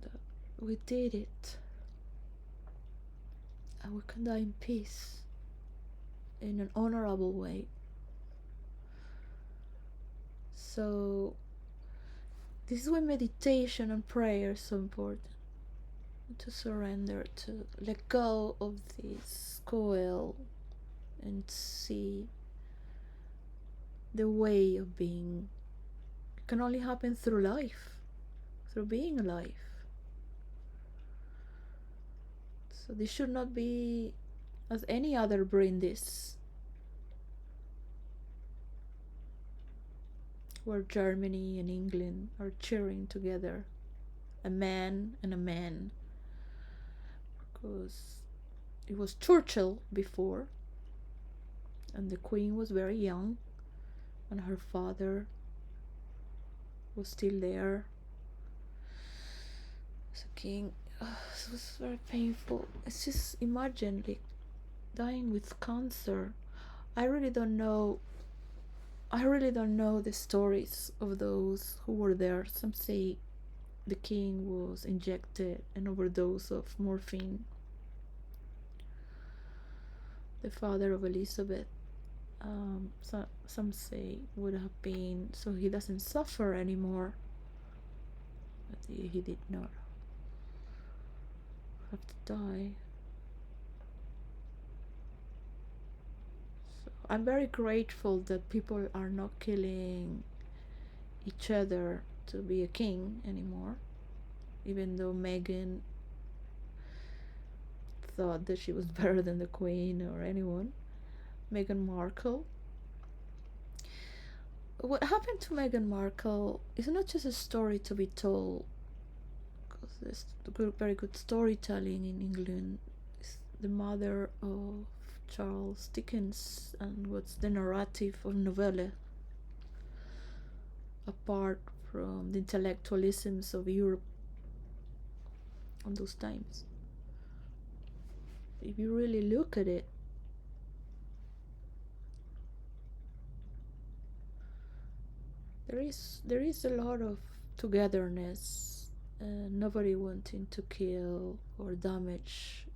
that we did it, and we can die in peace in an honorable way. So this is why meditation and prayer is so important, to surrender, to let go of this coil and see the way of being. It can only happen through life, through being alive. So this should not be as any other brindis where Germany and England are cheering together, a man and a man, because it was Churchill before, and the Queen was very young, and her father was still there, as a king. It was very painful. It's just imagine like dying with cancer. I really don't know. I really don't know the stories of those who were there. Some say the king was injected an overdose of morphine. The father of Elizabeth, some say would have been so he doesn't suffer anymore, but he did not have to die. So I'm very grateful that people are not killing each other to be a king anymore, even though Meghan thought that she was better than the Queen or anyone. Meghan Markle. What happened to Meghan Markle is not just a story to be told, because there's very good storytelling in England. It's the mother of Charles Dickens and what's the narrative of novella, apart from the intellectualisms of Europe on those times. If you really look at it, there is a lot of togetherness, nobody wanting to kill or damage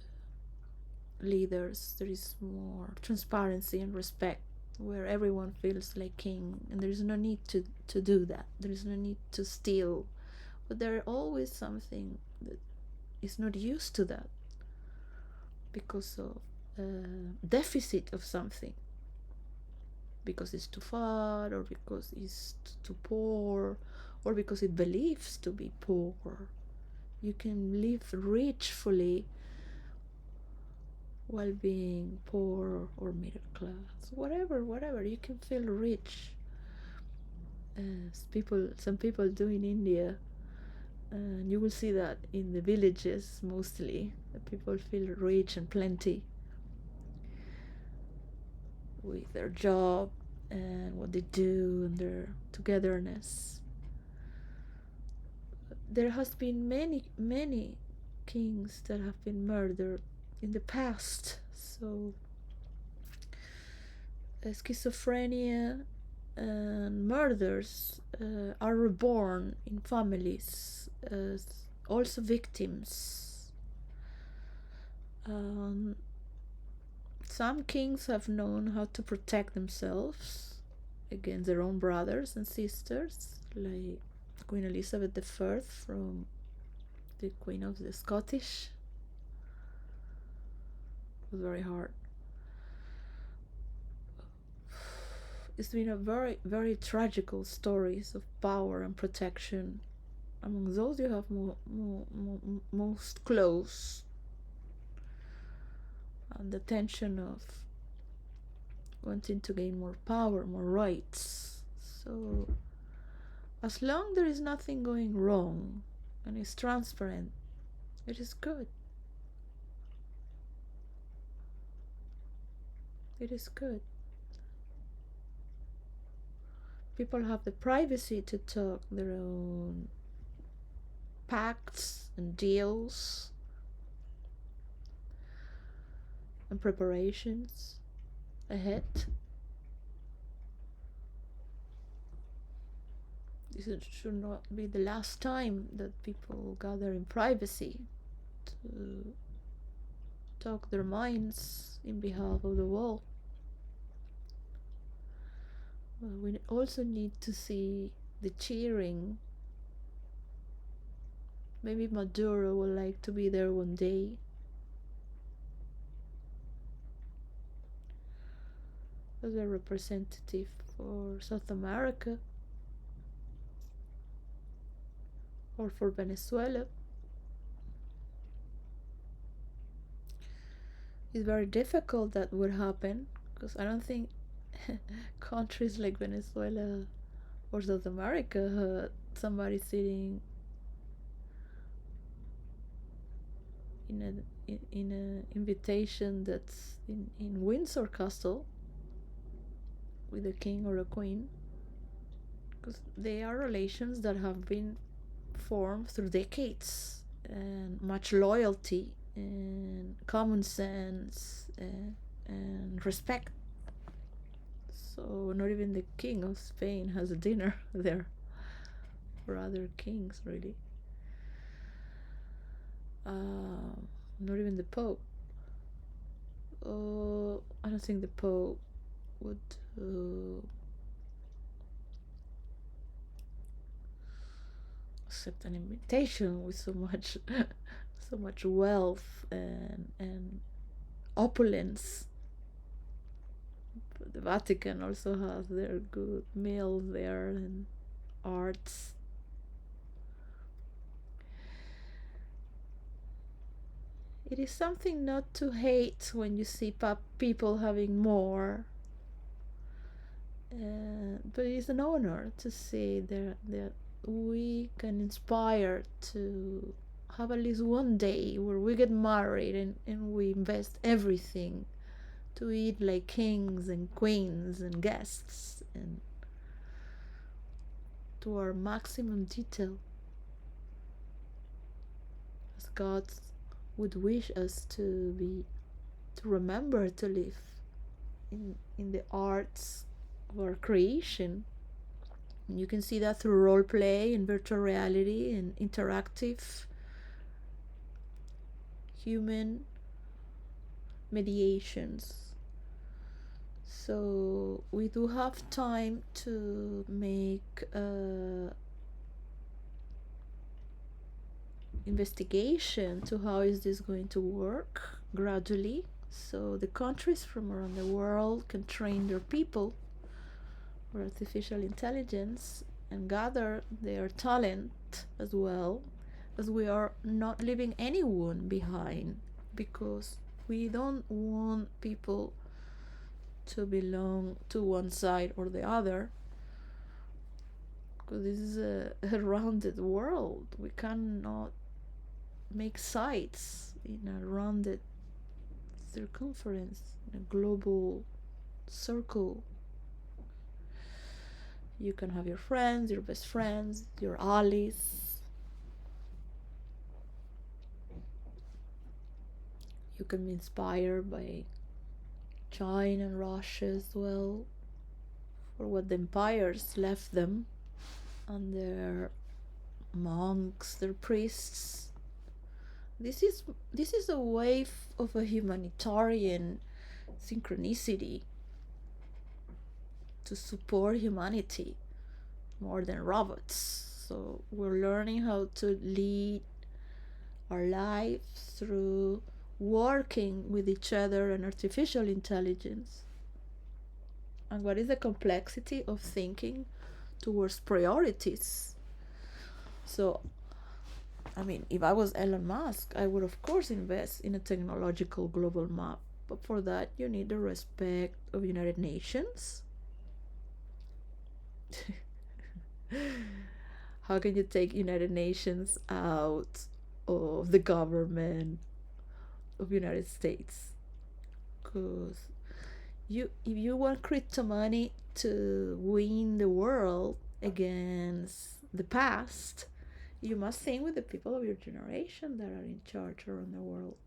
leaders. There is more transparency and respect, where everyone feels like king, and there is no need to do that. There is no need to steal, but there always something that is not used to that because of deficit of something, because it's too far, or because it's too poor, or because it believes to be poor. You can live richfully while being poor or middle class, whatever. You can feel rich, as some people do in India, and you will see that in the villages mostly. That people feel rich and plenty with their job and what they do and their togetherness. There has been many kings that have been murdered in the past, so schizophrenia and murders are reborn in families as also victims. Um, some kings have known how to protect themselves against their own brothers and sisters, like Queen Elizabeth I from the Queen of the Scottish. It was very hard. It's been a very tragical stories of power and protection. Among those you have most close, and the tension of wanting to gain more power, more rights. So as long there is nothing going wrong and it's transparent, it is good. It is good. People have the privacy to talk their own pacts and deals and preparations ahead. This should not be the last time that people gather in privacy to talk their minds in behalf of the world. We also need to see the cheering. Maybe Maduro would like to be there one day. As a representative for South America or for Venezuela. It's very difficult that would happen, because I don't think countries like Venezuela or South America had somebody sitting in a invitation that's in Windsor Castle with a king or a queen, because they are relations that have been formed through decades and much loyalty and common sense and respect. So not even the king of Spain has a dinner there, or other kings really. Not even the Pope. I don't think the Pope would accept an invitation with so much so much wealth and opulence. But the Vatican also has their good meals there and arts. It is something not to hate when you see people having more, but it is an honor to see that we can inspire to have at least one day where we get married and we invest everything to eat like kings and queens and guests and to our maximum detail as God would wish us to be, to remember to live in the arts of our creation. And you can see that through role play and virtual reality and interactive human mediations. So we do have time to make investigation to how is this going to work gradually, so the countries from around the world can train their people for artificial intelligence and gather their talent, as well as we are not leaving anyone behind, because we don't want people to belong to one side or the other, because this is a rounded world. We cannot make sites in a rounded circumference, in a global circle. You can have your friends, your best friends, your allies. You can be inspired by China and Russia as well, for what the empires left them, and their monks, their priests. This is a wave of a humanitarian synchronicity to support humanity more than robots. So we're learning how to lead our lives through working with each other and artificial intelligence. And what is the complexity of thinking towards priorities? So, I mean, if I was Elon Musk, I would of course invest in a technological global map. But for that, you need the respect of United Nations. How can you take United Nations out of the government of United States? Because if you want crypto money to win the world against the past, you must think with the people of your generation that are in charge around the world.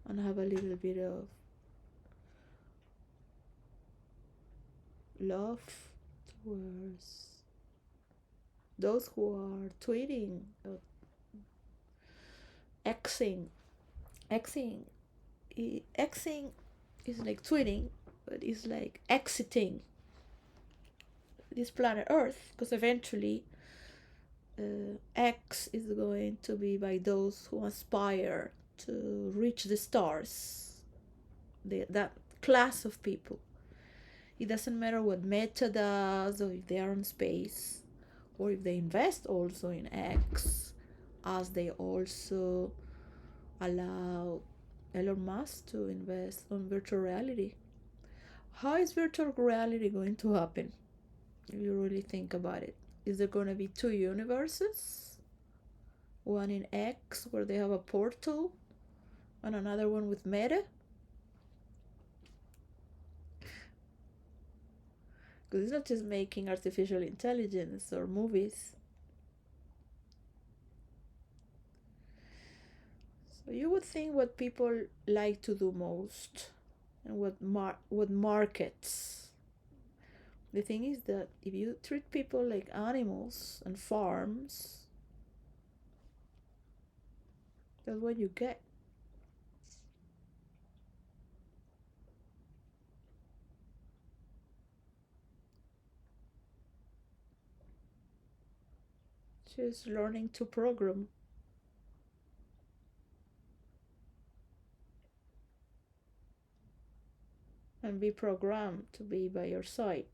And have a little bit of love towards those who are tweeting, Xing. Xing. Xing is like tweeting, but it's like exiting this planet Earth, because eventually X is going to be by those who aspire to reach the stars, that class of people. It doesn't matter what Meta does, or if they are in space, or if they invest also in X, as they also allow Elon Musk to invest on virtual reality. How is virtual reality going to happen, if you really think about it? Is there going to be two universes? One in X, where they have a portal, and another one with Meta? Because it's not just making artificial intelligence or movies. So you would think what people like to do most and what markets. The thing is that if you treat people like animals and farms, that's what you get. Just learning to program and be programmed to be by your side.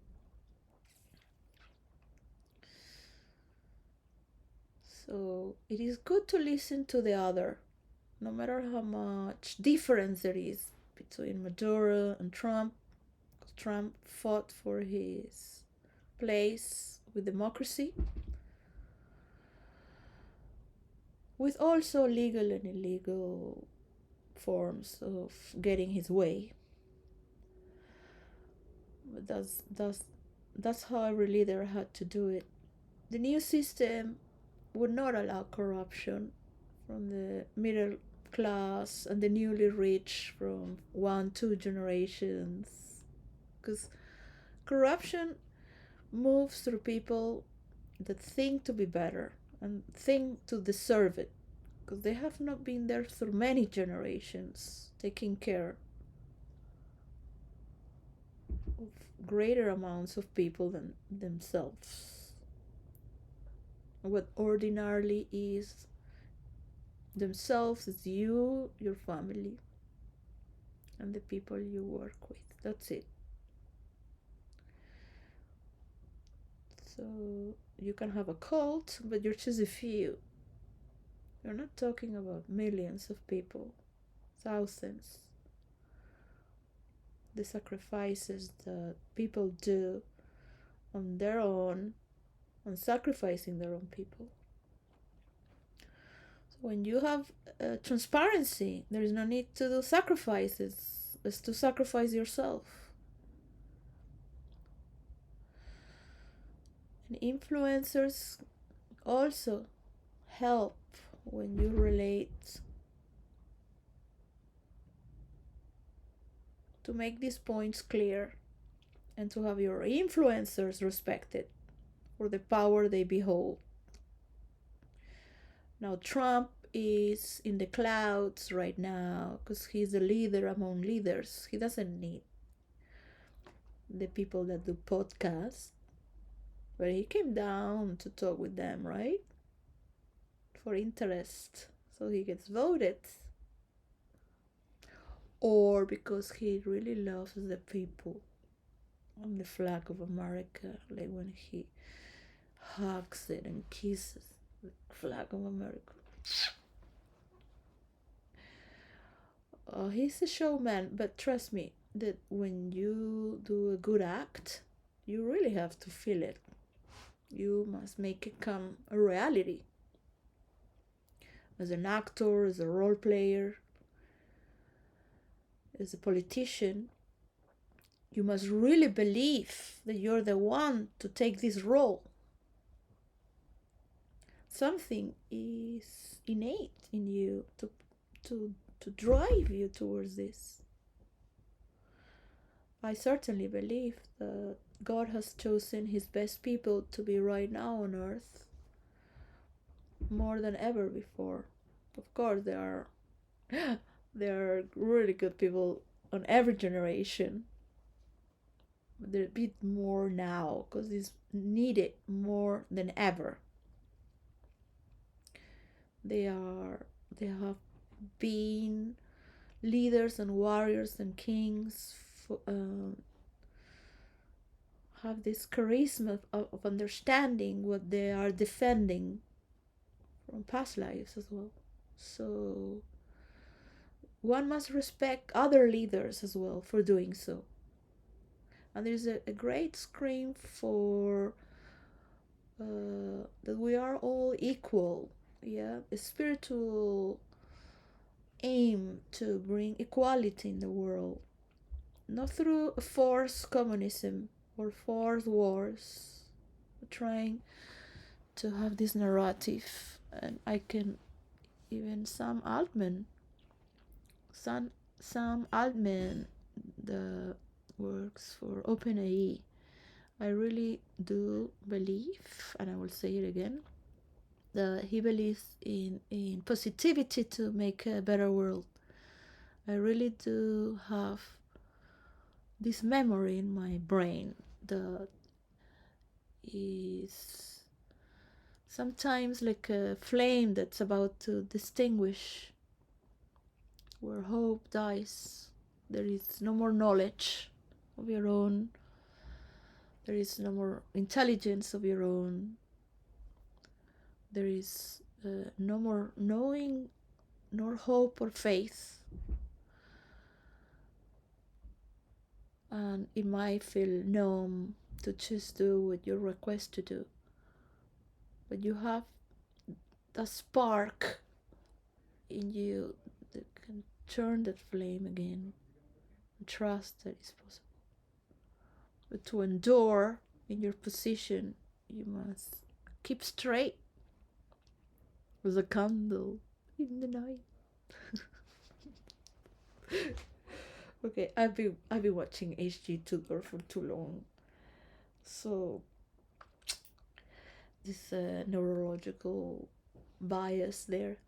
So it is good to listen to the other, no matter how much difference there is between Maduro and Trump. Trump fought for his place with democracy, with also legal and illegal forms of getting his way. But that's how every leader had to do it. The new system would not allow corruption from the middle class and the newly rich from 1, 2 generations. Because corruption moves through people that think to be better and think to deserve it. Because they have not been there through many generations, taking care of greater amounts of people than themselves. What ordinarily is themselves is you, your family, and the people you work with. That's it. So you can have a cult, but you're just a few. You're not talking about millions of people, thousands. The sacrifices that people do on their own, on sacrificing their own people. So when you have transparency, there is no need to do sacrifices. It's to sacrifice yourself. And influencers also help when you relate to make these points clear and to have your influencers respected for the power they behold. Now, Trump is in the clouds right now because he's a leader among leaders. He doesn't need the people that do podcasts, but he came down to talk with them, right? For interest. So he gets voted. Or because he really loves the people on the flag of America, like when he hugs it and kisses the flag of America. He's a showman, but trust me that when you do a good act, you really have to feel it. You must make it come a reality. As an actor, as a role player, as a politician, you must really believe that you're the one to take this role. Something is innate in you to drive you towards this. I certainly believe that God has chosen his best people to be right now on earth more than ever before. Of course, there are really good people on every generation, but they're a bit more now because it's needed more than ever. They are they have been leaders and warriors and kings have this charisma of understanding what they are defending from past lives as well. So one must respect other leaders as well for doing so. And there's a great scream for that we are all equal. Yeah, a spiritual aim to bring equality in the world, not through forced communism, or fourth wars, trying to have this narrative. And I can even Sam Sam Altman, the works for OpenAI. I really do believe, and I will say it again, that he believes in positivity to make a better world. I really do have this memory in my brain that is sometimes like a flame that's about to distinguish where hope dies. There is no more knowledge of your own, there is no more intelligence of your own, there is no more knowing, nor hope or faith. And it might feel numb to just do what you're requested to do, but you have a spark in you that can turn that flame again and trust that it's possible. But to endure in your position, you must keep straight with a candle in the night. Okay, I've been watching HG Tudor for too long, so this neurological bias there.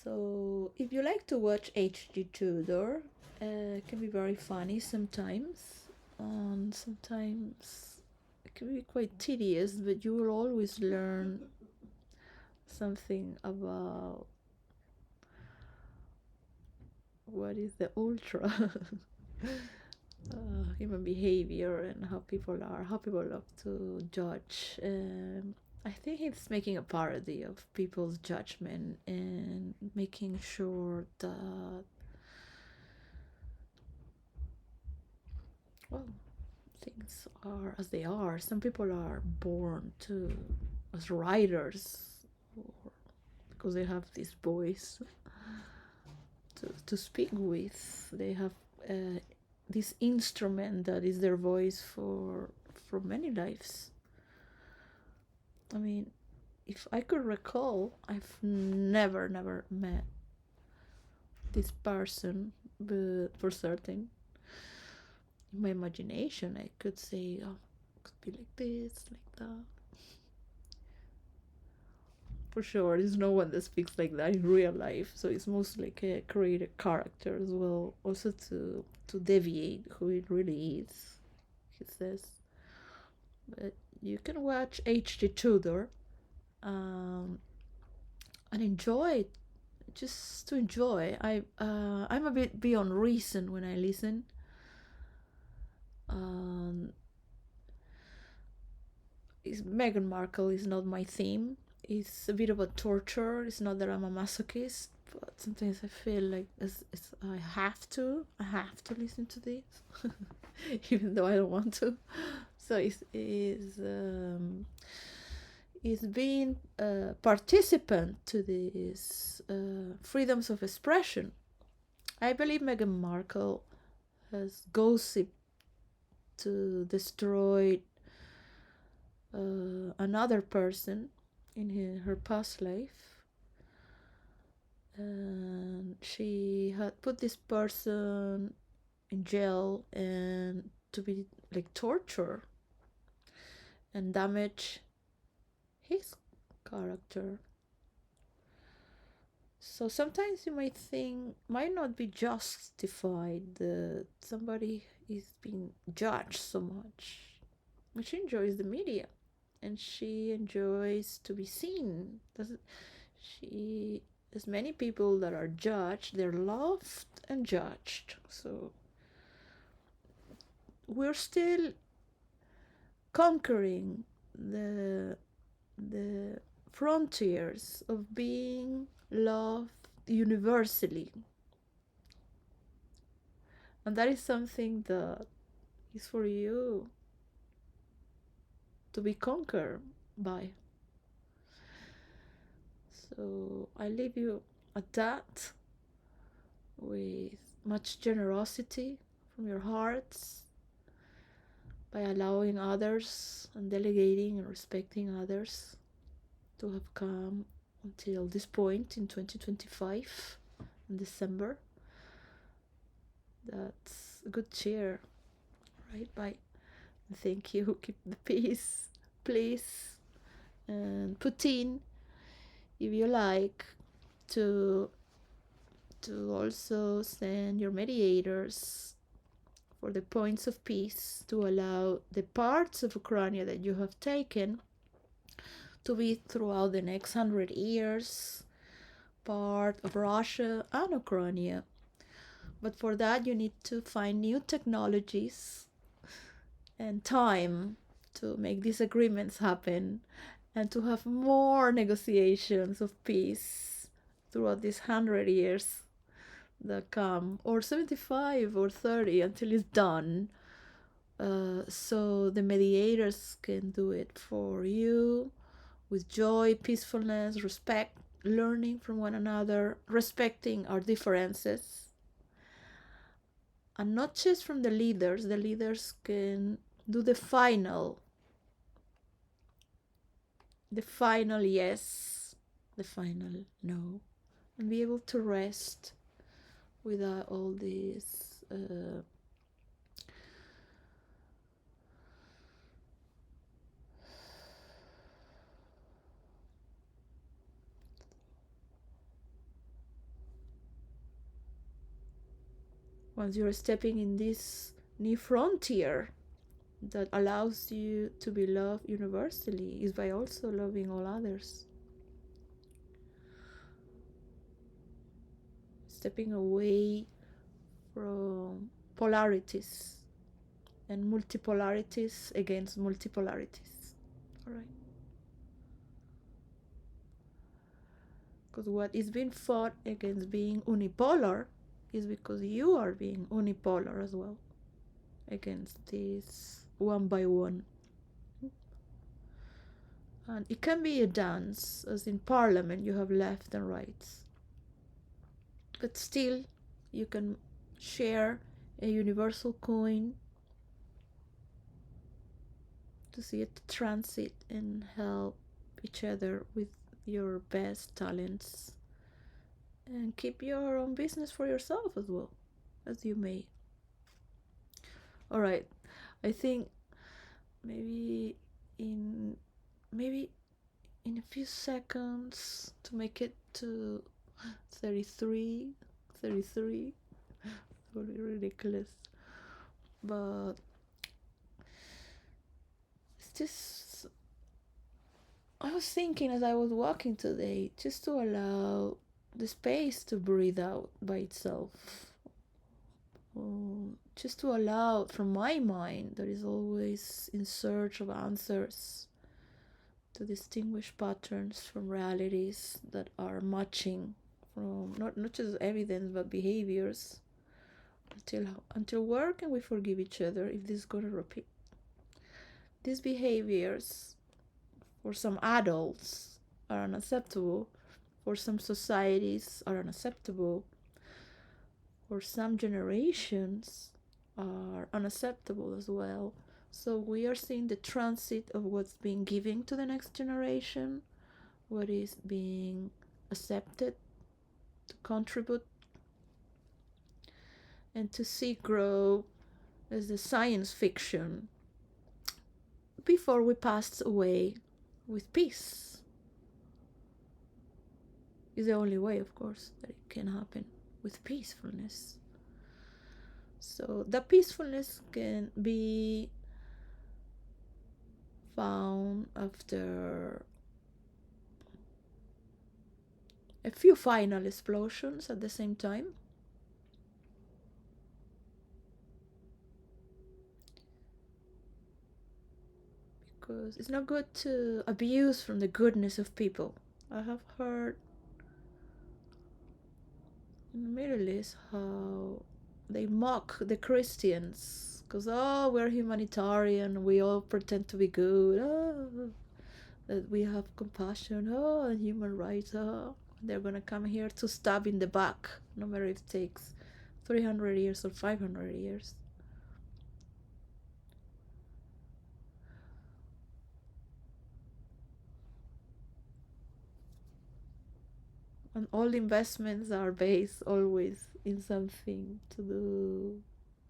So if you like to watch HG Tudor, it can be very funny sometimes, and sometimes it can be quite tedious, but you will always learn something about what is the ultra human behavior and how people are, how people love to judge. I think he's making a parody of people's judgment and making sure that, well, things are as they are. Some people are born to as writers, or because they have this voice to speak with. They have this instrument that is their voice for many lives. I mean, if I could recall, I've never met this person, but for certain, in my imagination, I could say, oh, it could be like this, like that. For sure, there's no one that speaks like that in real life, so it's mostly like a created character as well, also to deviate who it really is, he says. But you can watch HG Tudor and enjoy it, just to enjoy. I'm a bit beyond reason when I listen. Um, Meghan Markle is not my theme. It's a bit of a torture. It's not that I'm a masochist, but sometimes I feel like I have to listen to this, even though I don't want to. So it's being a participant to these freedoms of expression. I believe Meghan Markle has gossip to destroy another person in her past life, and she had put this person in jail and to be like torture and damage his character. So sometimes you might think might not be justified that somebody is being judged so much. But she enjoys the media, and she enjoys to be seen. Doesn't she? As many people that are judged, they're loved and judged. So we're still conquering the frontiers of being loved universally, and that is something that is for you to be conquered by. So I leave you at that, with much generosity from your hearts, by allowing others and delegating and respecting others to have come until this point in 2025 in December. That's a good cheer, right? Bye. Thank you. Keep the peace, please. And Putin, if you like, to also send your mediators for the points of peace to allow the parts of Ukraine that you have taken to be throughout the next 100 years part of Russia and Ukraine. But for that, you need to find new technologies and time to make these agreements happen and to have more negotiations of peace throughout these 100 years that come, or 75 or 30 until it's done. So the mediators can do it for you with joy, peacefulness, respect, learning from one another, respecting our differences. And not just from the leaders can do the final yes, the final no, and be able to rest without all these once you're stepping in this new frontier that allows you to be loved universally is by also loving all others. Stepping away from polarities and multipolarities against multipolarities. All right. Because what is being fought against being unipolar is because you are being unipolar as well against this one by one. And it can be a dance, as in parliament you have left and rights. But still, you can share a universal coin to see it transit and help each other with your best talents and keep your own business for yourself as well as you may. All right, I think maybe in a few seconds to make it to 33 really ridiculous, but it's just I was thinking as I was walking today just to allow the space to breathe out by itself. Just to allow from my mind that is always in search of answers to distinguish patterns from realities that are matching from not just evidence but behaviors until where can we forgive each other if this is going to repeat? These behaviors for some adults are unacceptable, for some societies are unacceptable, for some generations are unacceptable as well. So we are seeing the transit of what's being given to the next generation, what is being accepted to contribute and to see grow as the science fiction before we pass away with peace. Is the only way, of course, that it can happen, with peacefulness. So the peacefulness can be found after a few final explosions at the same time. Because it's not good to abuse from the goodness of people. I have heard in the Middle East how they mock the Christians because we're humanitarian, we all pretend to be good, that we have compassion, and human rights, they're gonna come here to stab in the back, no matter if it takes 300 years or 500 years. And all investments are based always in something to do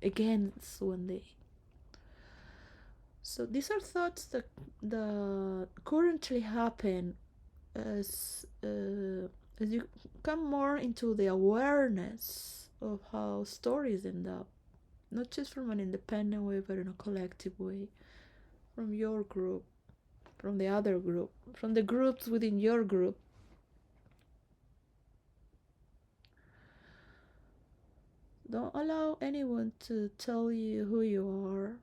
against one day. So these are thoughts that currently happen as you come more into the awareness of how stories end up, not just from an independent way, but in a collective way, from your group, from the other group, from the groups within your group. Don't allow anyone to tell you who you are.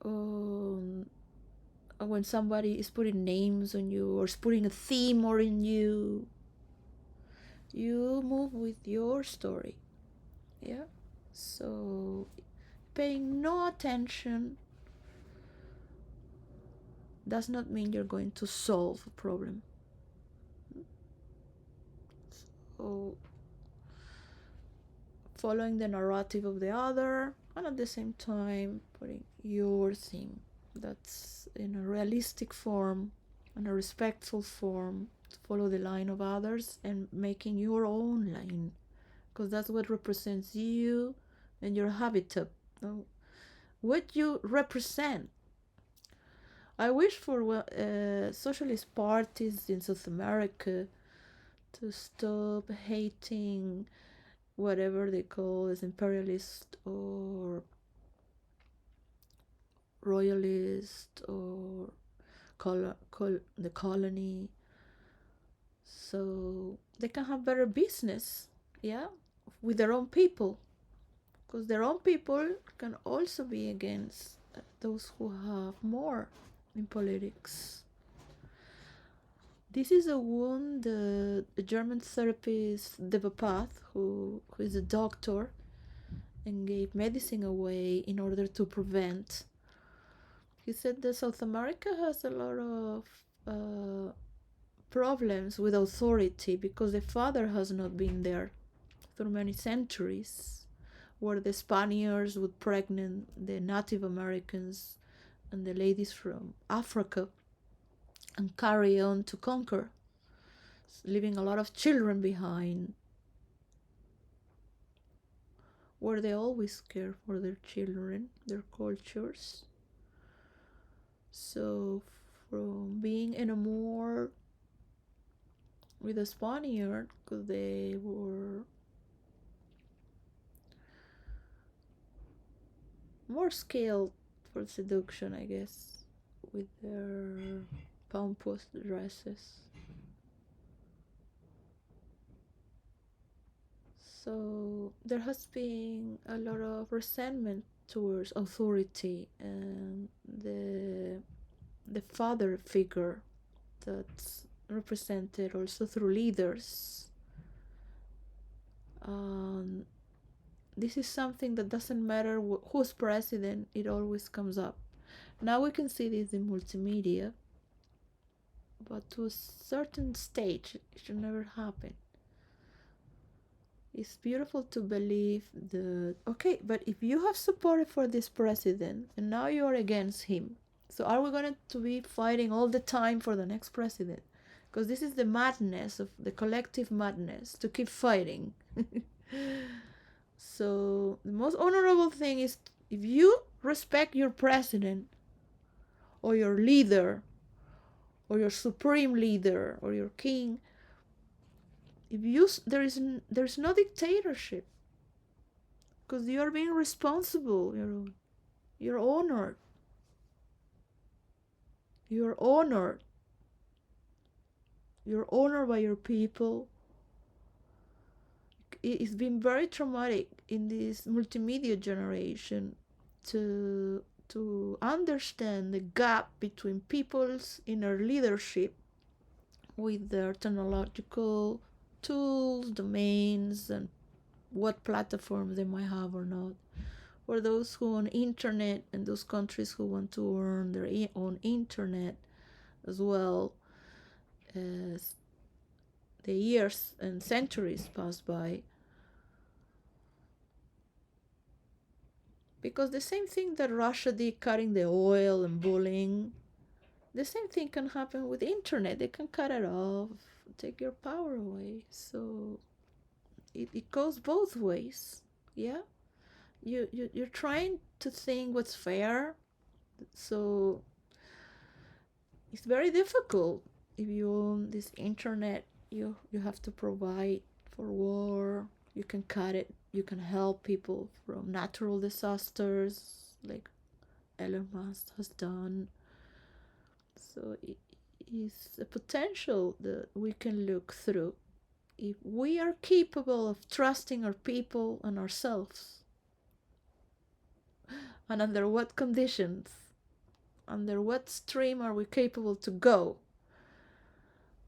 Um, when somebody is putting names on you or is putting a theme or in you, you move with your story. Yeah. So paying no attention does not mean you're going to solve a problem. So following the narrative of the other and at the same time putting your theme that's in a realistic form and a respectful form to follow the line of others and making your own line, because that's what represents you and your habitat, what you represent. I wish for socialist parties in South America to stop hating whatever they call as imperialist or royalist or the colony, so they can have better business, yeah, with their own people, because their own people can also be against those who have more in politics. This is a wound the German therapist Devapath, who is a doctor and gave medicine away in order to prevent. He said that South America has a lot of problems with authority because the father has not been there through many centuries, where the Spaniards would pregnant the Native Americans and the ladies from Africa and carry on to conquer, leaving a lot of children behind, where they always care for their children, their cultures. So from being in a more with the Spaniard, because they were more skilled for seduction, I guess, with their pompous dresses. So there has been a lot of resentment towards authority and the father figure that's represented also through leaders. This is something that doesn't matter who's president, it always comes up. Now we can see this in multimedia, but to a certain stage, it should never happen. It's beautiful to believe that, okay, but if you have supported for this president and now you're against him, so are we going to be fighting all the time for the next president? Because this is the madness of the collective madness to keep fighting. So the most honorable thing is if you respect your president or your leader or your supreme leader or your king, if you there's no dictatorship, because you are being responsible. You're honored. You're honored. You're honored by your people. It's been very traumatic in this multimedia generation to understand the gap between people's inner leadership with their technological tools, domains, and what platforms they might have or not. For those who on internet and those countries who want to earn their own internet as well, as the years and centuries pass by. Because the same thing that Russia did, cutting the oil and bullying, the same thing can happen with internet. They can cut it off. take your power away. So it goes both ways. Yeah, you're trying to think what's fair. So it's very difficult. If you own this internet, you have to provide for war. You can cut it. You can help people from natural disasters like Elon Musk has done. So it is a potential that we can look through if we are capable of trusting our people and ourselves. And under what conditions, under what stream are we capable to go?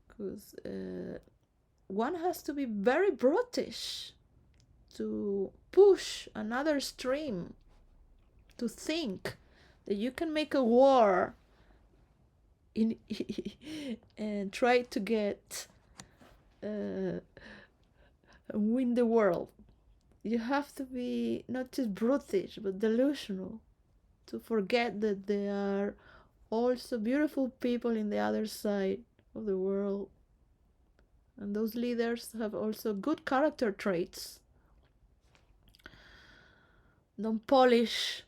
Because one has to be very brutish to push another stream, to think that you can make a war in and try to get win the world. You have to be not just brutish but delusional to forget that there are also beautiful people in the other side of the world, and those leaders have also good character traits. Don't polish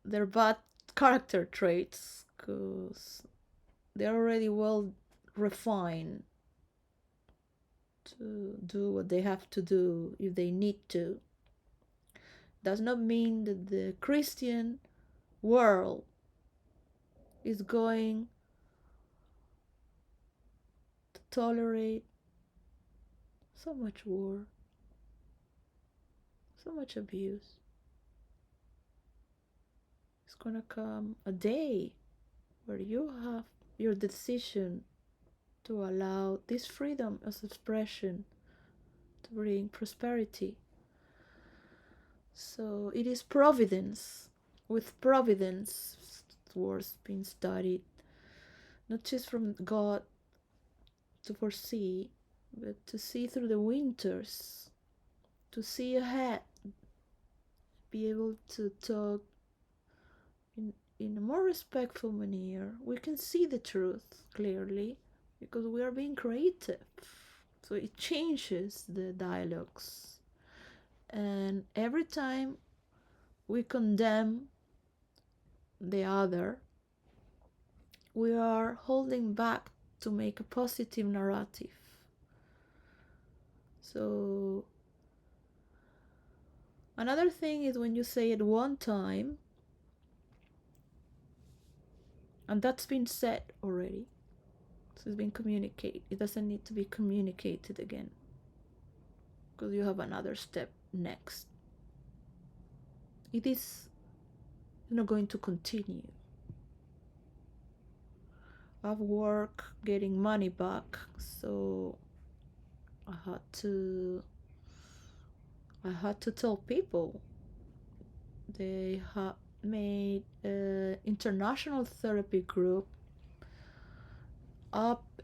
their bad character traits because they're already well refined to do what they have to do if they need to. Does not mean that the Christian world is going to tolerate so much war, so much abuse. It's gonna come a day where you have your decision to allow this freedom of expression to bring prosperity. So it is providence. With providence, words being studied, not just from God to foresee, but to see through the winters, to see ahead, be able to talk in a more respectful manner. We can see the truth clearly because we are being creative. So it changes the dialogues. And every time we condemn the other, we are holding back to make a positive narrative. So another thing is when you say it one time, and that's been said already, so it's been communicated. It doesn't need to be communicated again because you have another step next. It is not going to continue. I've worked getting money back, so I had to tell people. They have made an international therapy group up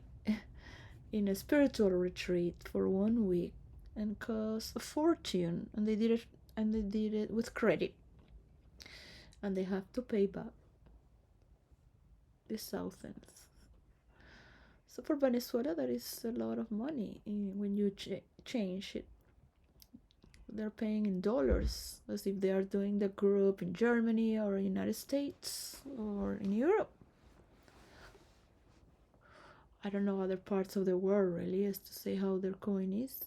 in a spiritual retreat for 1 week and cost a fortune, and they did it with credit, and they have to pay back these thousands. So for Venezuela, that is a lot of money when you change it. They're paying in dollars as if they are doing the group in Germany or United States or in Europe. I don't know other parts of the world really as to say how their coin is.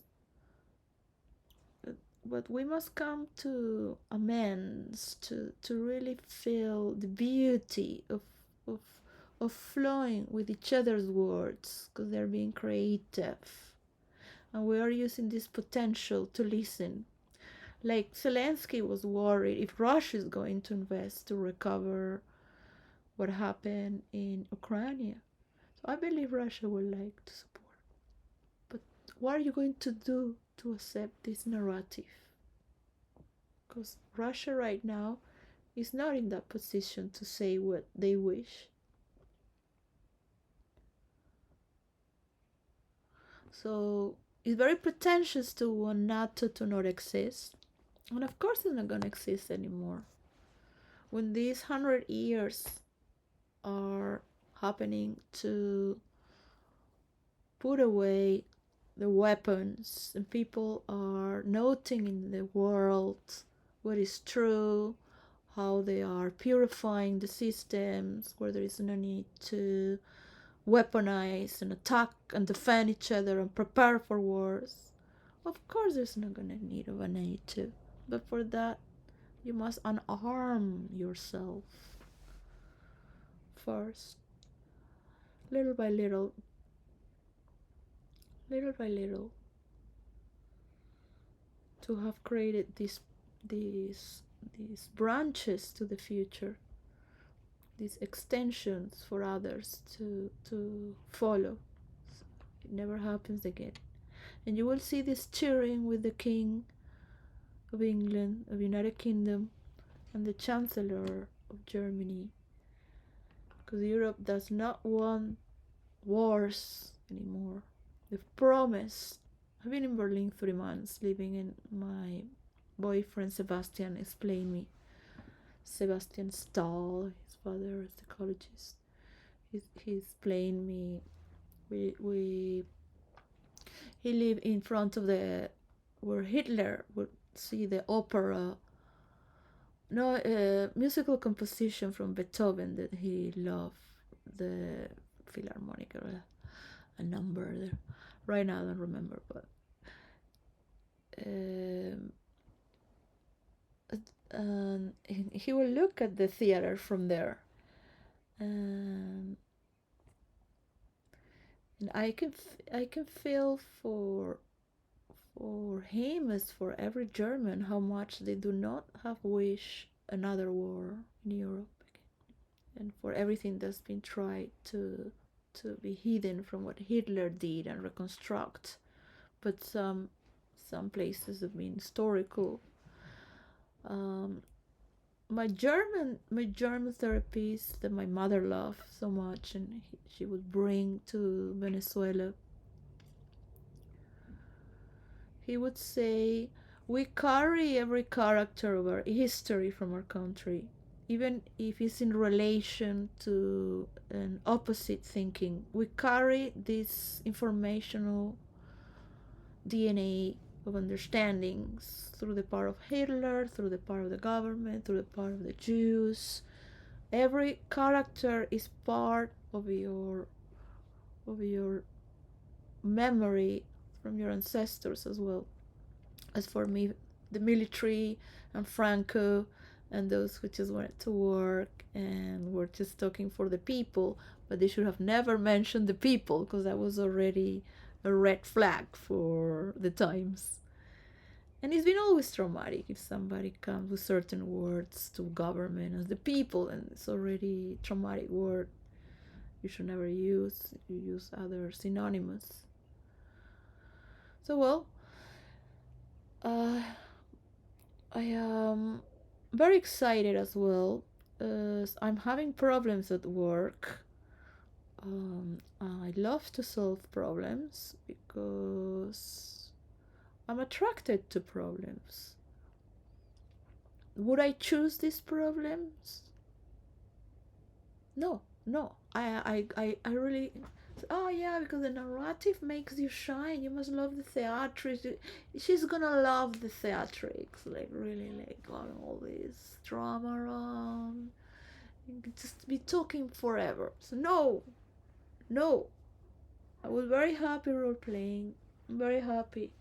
But we must come to amends to really feel the beauty of, of flowing with each other's words because they're being creative. And we are using this potential to listen. Like Zelensky was worried if Russia is going to invest to recover what happened in Ukraine. So I believe Russia would like to support. But what are you going to do to accept this narrative? Because Russia right now is not in that position to say what they wish. So it's very pretentious to want NATO to not exist. And of course it's not going to exist anymore. When these 100 years are happening to put away the weapons, and people are noting in the world what is true, how they are purifying the systems, where there is no need to weaponize and attack and defend each other and prepare for wars. Of course, there's not gonna need of an aid too, but for that, you must unarm yourself first, little by little, little by little, to have created these these branches to the future, these extensions for others to follow. So it never happens again. And you will see this cheering with the King of England, of United Kingdom, and the Chancellor of Germany, because Europe does not want wars anymore. They've promised. I've been in Berlin 3 months, living in my boyfriend Sebastian explained me. Sebastian Stahl, his father, a psychologist. He explained me. We he lived in front of the where Hitler would see the opera. No, musical composition from Beethoven that he loved, the Philharmonic, or a number there. Right now, I don't remember, but um, and he will look at the theater from there, and I can feel for him as for every German how much they do not have wish another war in Europe, and for everything that's been tried to be hidden from what Hitler did and reconstruct. But some places have been historical. Um, my German therapist that my mother loved so much, and she would bring to Venezuela. He would say, "We carry every character of our history from our country, even if it's in relation to an opposite thinking. We carry this informational DNA of understandings through the part of Hitler, through the part of the government, through the part of the Jews. Every character is part of your memory from your ancestors as well. As for me, the military and Franco and those who just wanted to work and were just talking for the people, but they should have never mentioned the people because that was already a red flag for the times. And it's been always traumatic if somebody comes with certain words to government as the people, and it's already a traumatic word you should never use. You use other synonymous. So well, uh, I am very excited as well. I'm having problems at work. I love to solve problems because I'm attracted to problems. Would I choose these problems? No, no. I really. Oh yeah, because the narrative makes you shine. You must love the theatrics. She's gonna love the theatrics, like really, like loving all this drama around. You could just be talking forever. So no, no. I was very happy role playing. I'm very happy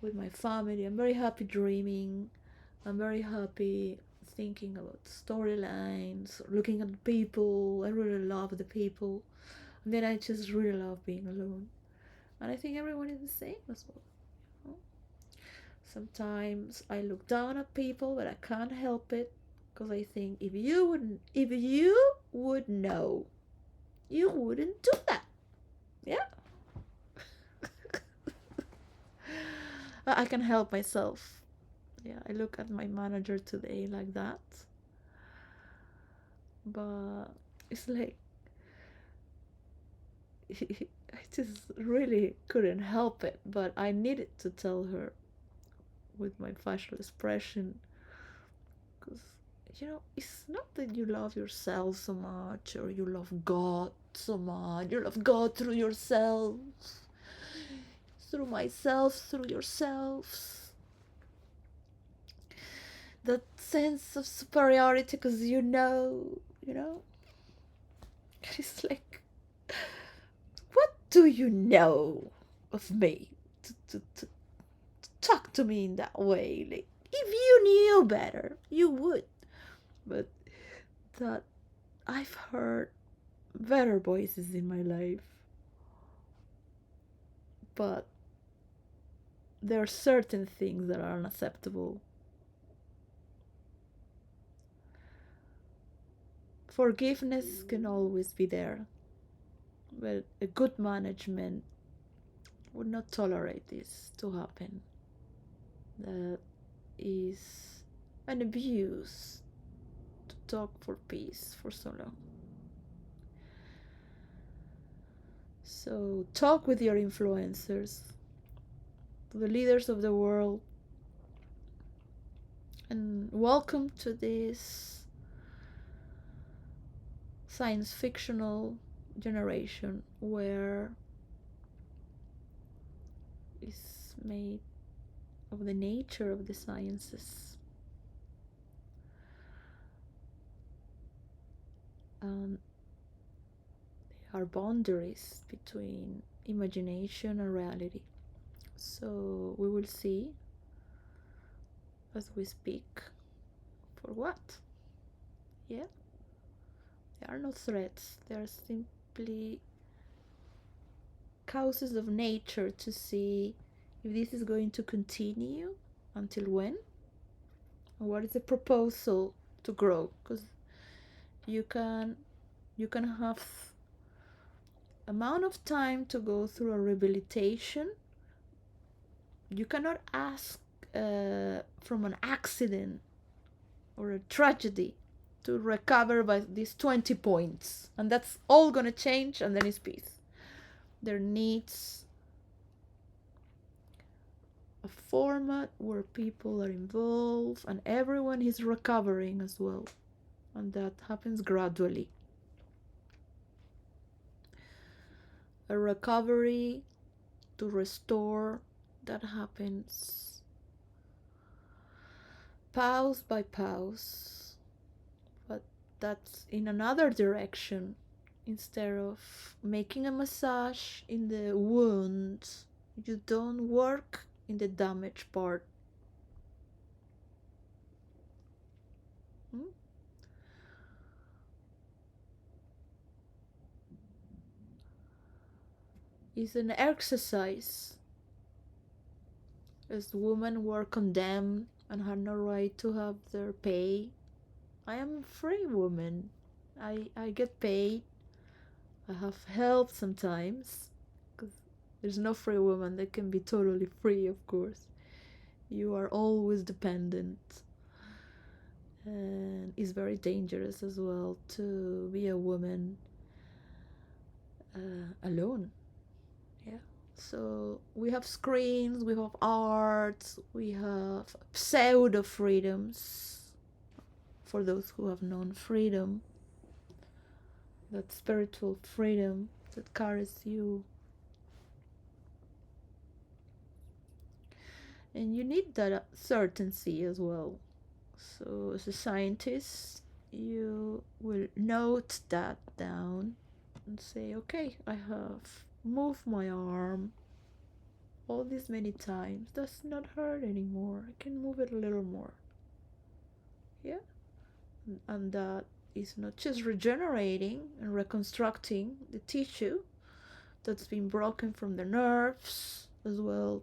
with my family. I'm very happy dreaming. I'm very happy thinking about storylines, looking at people. I really love the people. And then I just really love being alone. And I think everyone is the same as well. You know? Sometimes I look down at people, but I can't help it because I think if you would know, you wouldn't do that. Yeah. I can help myself. Yeah, I look at my manager today like that. But it's like I just really couldn't help it, but I needed to tell her with my facial expression because it's not that you love yourself so much or you love God so much. You love God through yourself, through myself, through yourselves. That sense of superiority because you know, it's like, what do you know of me to talk to me in that way? Like, if you knew better, you would. But that I've heard better voices in my life, but there are certain things that are unacceptable. Forgiveness can always be there, but a good management would not tolerate this to happen. That is an abuse to talk for peace for so long. So talk with your influencers, the leaders of the world, and welcome to this science fictional generation where is made of the nature of the sciences. There are boundaries between imagination and reality. So we will see as we speak for what? Yeah, they are not threats, they are simply causes of nature to see if this is going to continue until when, and what is the proposal to grow, because you can have amount of time to go through a rehabilitation. You cannot ask from an accident or a tragedy to recover by these 20 points, and that's all gonna change, and then it's peace. There needs a format where people are involved and everyone is recovering as well, and that happens gradually. A recovery to restore that happens pause by pause, but that's in another direction. Instead of making a massage in the wound, you don't work in the damaged part. Hmm? It's an exercise. As women were condemned and had no right to have their pay, I am a free woman. I get paid. I have help sometimes, because there's no free woman that can be totally free, of course. You are always dependent, and it's very dangerous as well to be a woman alone. Yeah. So we have screens, we have art, we have pseudo freedoms for those who have known freedom, that spiritual freedom that carries you. And you need that certainty as well. So, as a scientist, you will note that down and say, okay, I have moved my arm all these many times. Does not hurt anymore. I can move it a little more. Yeah? And that is not just regenerating and reconstructing the tissue that's been broken from the nerves as well.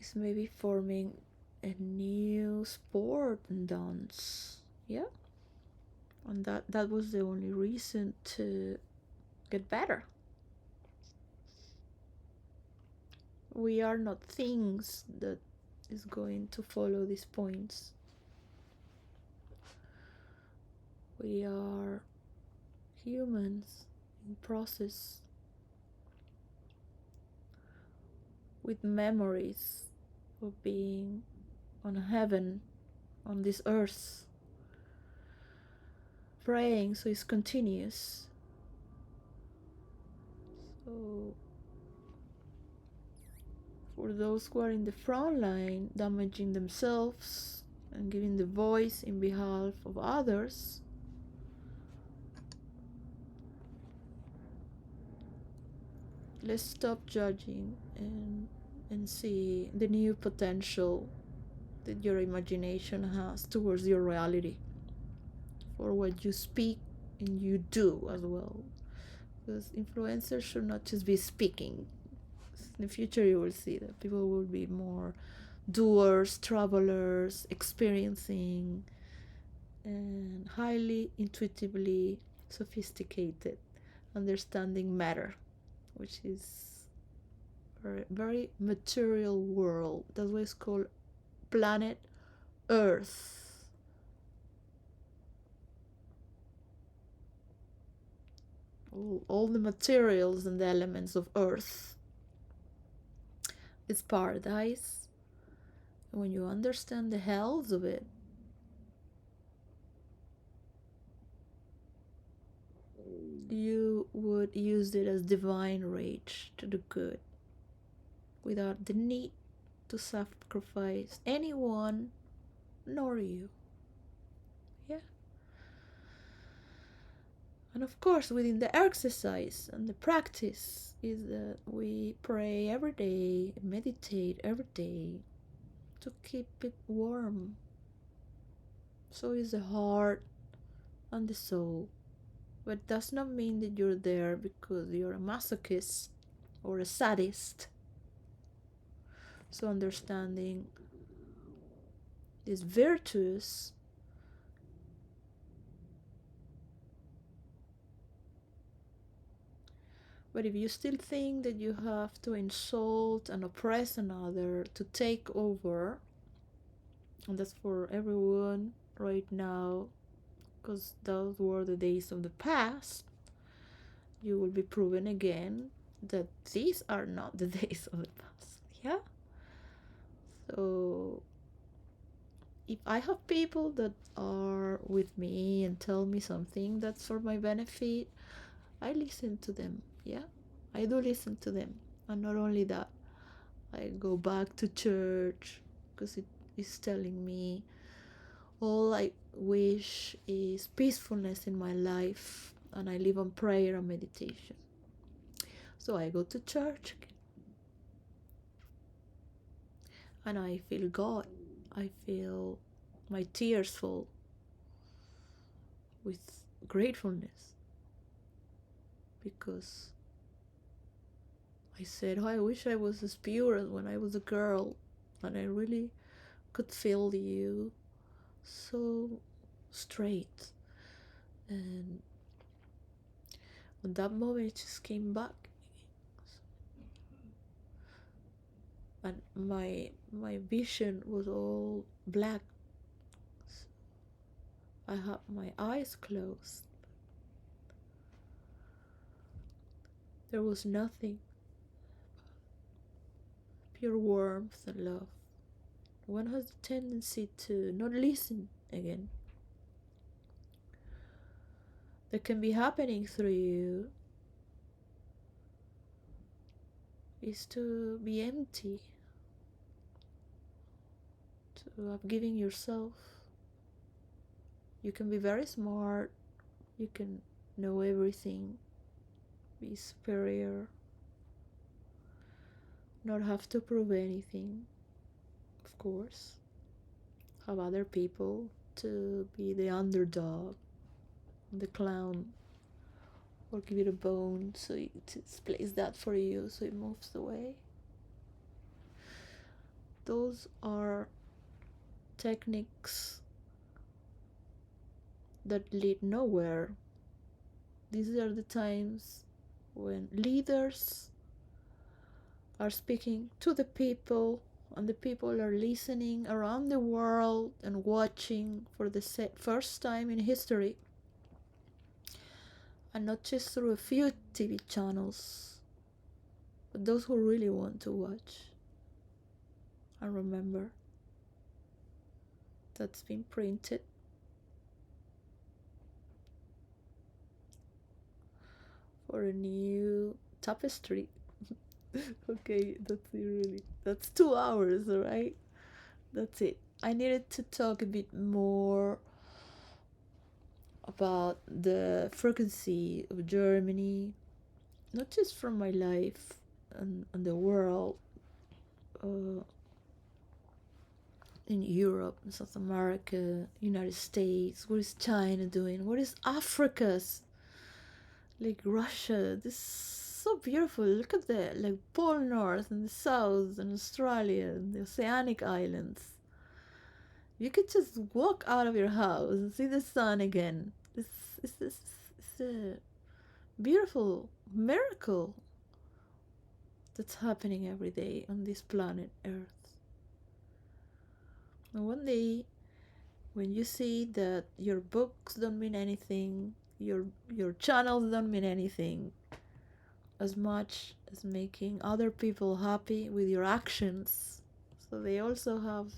It's maybe forming a new sport and dance. Yeah? And that was the only reason to get better. We are not things that is going to follow these points. We are humans in process. with memories of being on heaven, on this earth, praying, so it's continuous. So for those who are in the front line, damaging themselves and giving the voice in behalf of others, let's stop judging and see the new potential that your imagination has towards your reality, for what you speak and you do as well. Because influencers should not just be speaking. In the future, you will see that people will be more doers, travelers, experiencing, and highly intuitively sophisticated, understanding matter, which is a very material world. That's why it's called planet Earth. All the materials and the elements of Earth. It's paradise. And when you understand the health of it, you would use it as divine rage to do good without the need to sacrifice anyone nor you. Yeah. And of course, within the exercise and the practice is that we pray every day, meditate every day to keep it warm. So is the heart and the soul. But it does not mean that you're there because you're a masochist or a sadist. So understanding this virtuous but if you still think that you have to insult and oppress another to take over, and that's for everyone right now, because those were the days of the past, you will be proven again that these are not the days of the past. Yeah? So if I have people that are with me and tell me something that's for my benefit, I listen to them. Yeah? I do listen to them. And not only that, I go back to church because it is telling me all I wish is peacefulness in my life, and I live on prayer and meditation. So I go to church and I feel God. I feel my tears fall with gratefulness because I said, oh, I wish I was as pure as when I was a girl and I really could feel you so straight. And at that moment it just came back, and my vision was all black. I had my eyes closed. There was nothing, pure warmth and love. One has the tendency to not listen again. That can be happening through you is to be empty, to have given yourself. You can be very smart, you can know everything, be superior, not have to prove anything, of course. Have other people to be the underdog, the clown, or give it a bone so it displays that for you so it moves away. Those are techniques that lead nowhere. These are the times when leaders are speaking to the people and the people are listening around the world and watching for the first time in history, and not just through a few TV channels, but those who really want to watch. and remember that's been printed for a new tapestry. Okay, that's 2 hours, right? That's it. I needed to talk a bit more about the frequency of Germany, not just from my life and the world, uh, in Europe, South America, United States. What is China doing? What is Africa's, like Russia? This is so beautiful. Look at the like Pole North and the South and Australia and the Oceanic Islands. You could just walk out of your house and see the sun again. This is a beautiful miracle that's happening every day on this planet Earth. And one day, when you see that your books don't mean anything, your channels don't mean anything, as much as making other people happy with your actions, so they also have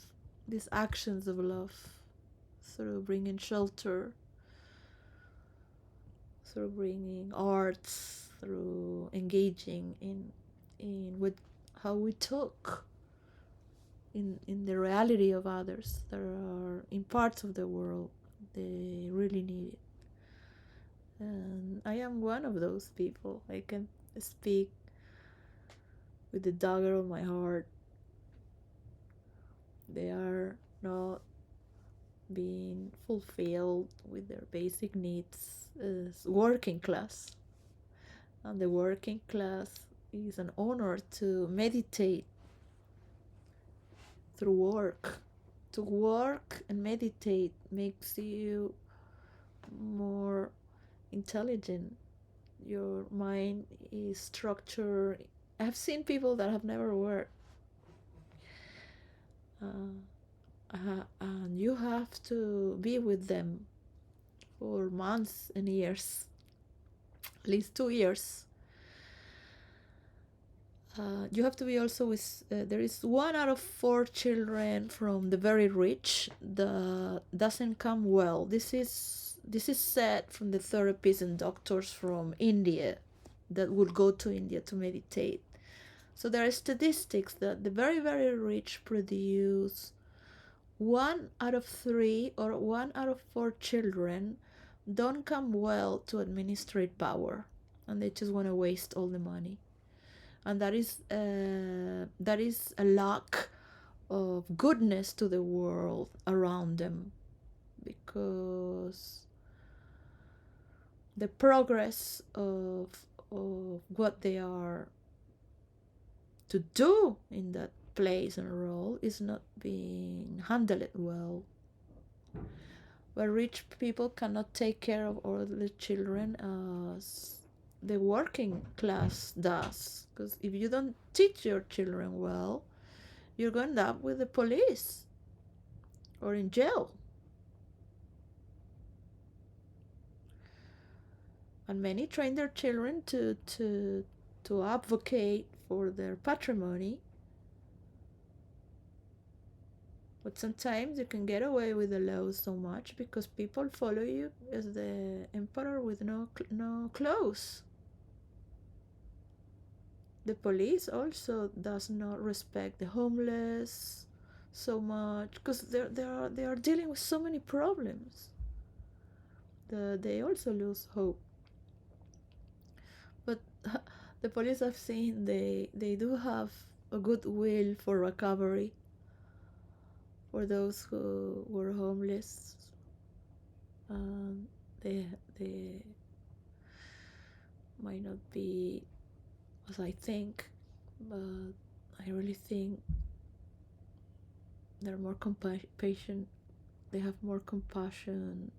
these actions of love through bringing shelter, through bringing arts, through engaging in with how we talk in the reality of others that are in parts of the world they really need it. And I am one of those people. I can speak with the dagger of my heart. They are not being fulfilled with their basic needs as working class. And the working class is an honor to meditate through work. To work and meditate makes you more intelligent. Your mind is structured. I've seen people that have never worked, and you have to be with them for months and years, at least 2 years. You have to be also with. There is 1 out of 4 children from the very rich that doesn't come well. This is said from the therapists and doctors from India that would go to India to meditate. So there are statistics that the very, very rich produce 1 out of 3 or 1 out of 4 children don't come well to administrate power, and they just want to waste all the money. And that is a lack of goodness to the world around them, because the progress of what they are to do in that place and role is not being handled well. Where rich people cannot take care of all the children as the working class does. Because if you don't teach your children well, you're going to end up with the police or in jail. And many train their children to advocate for their patrimony. But sometimes you can get away with the law so much because people follow you as the emperor with no clothes. The police also does not respect the homeless so much because they are dealing with so many problems. They also lose hope. But the police I've seen, they do have a good will for recovery for those who were homeless. They might not be as I think, but I really think they're more patient. They have more compassion.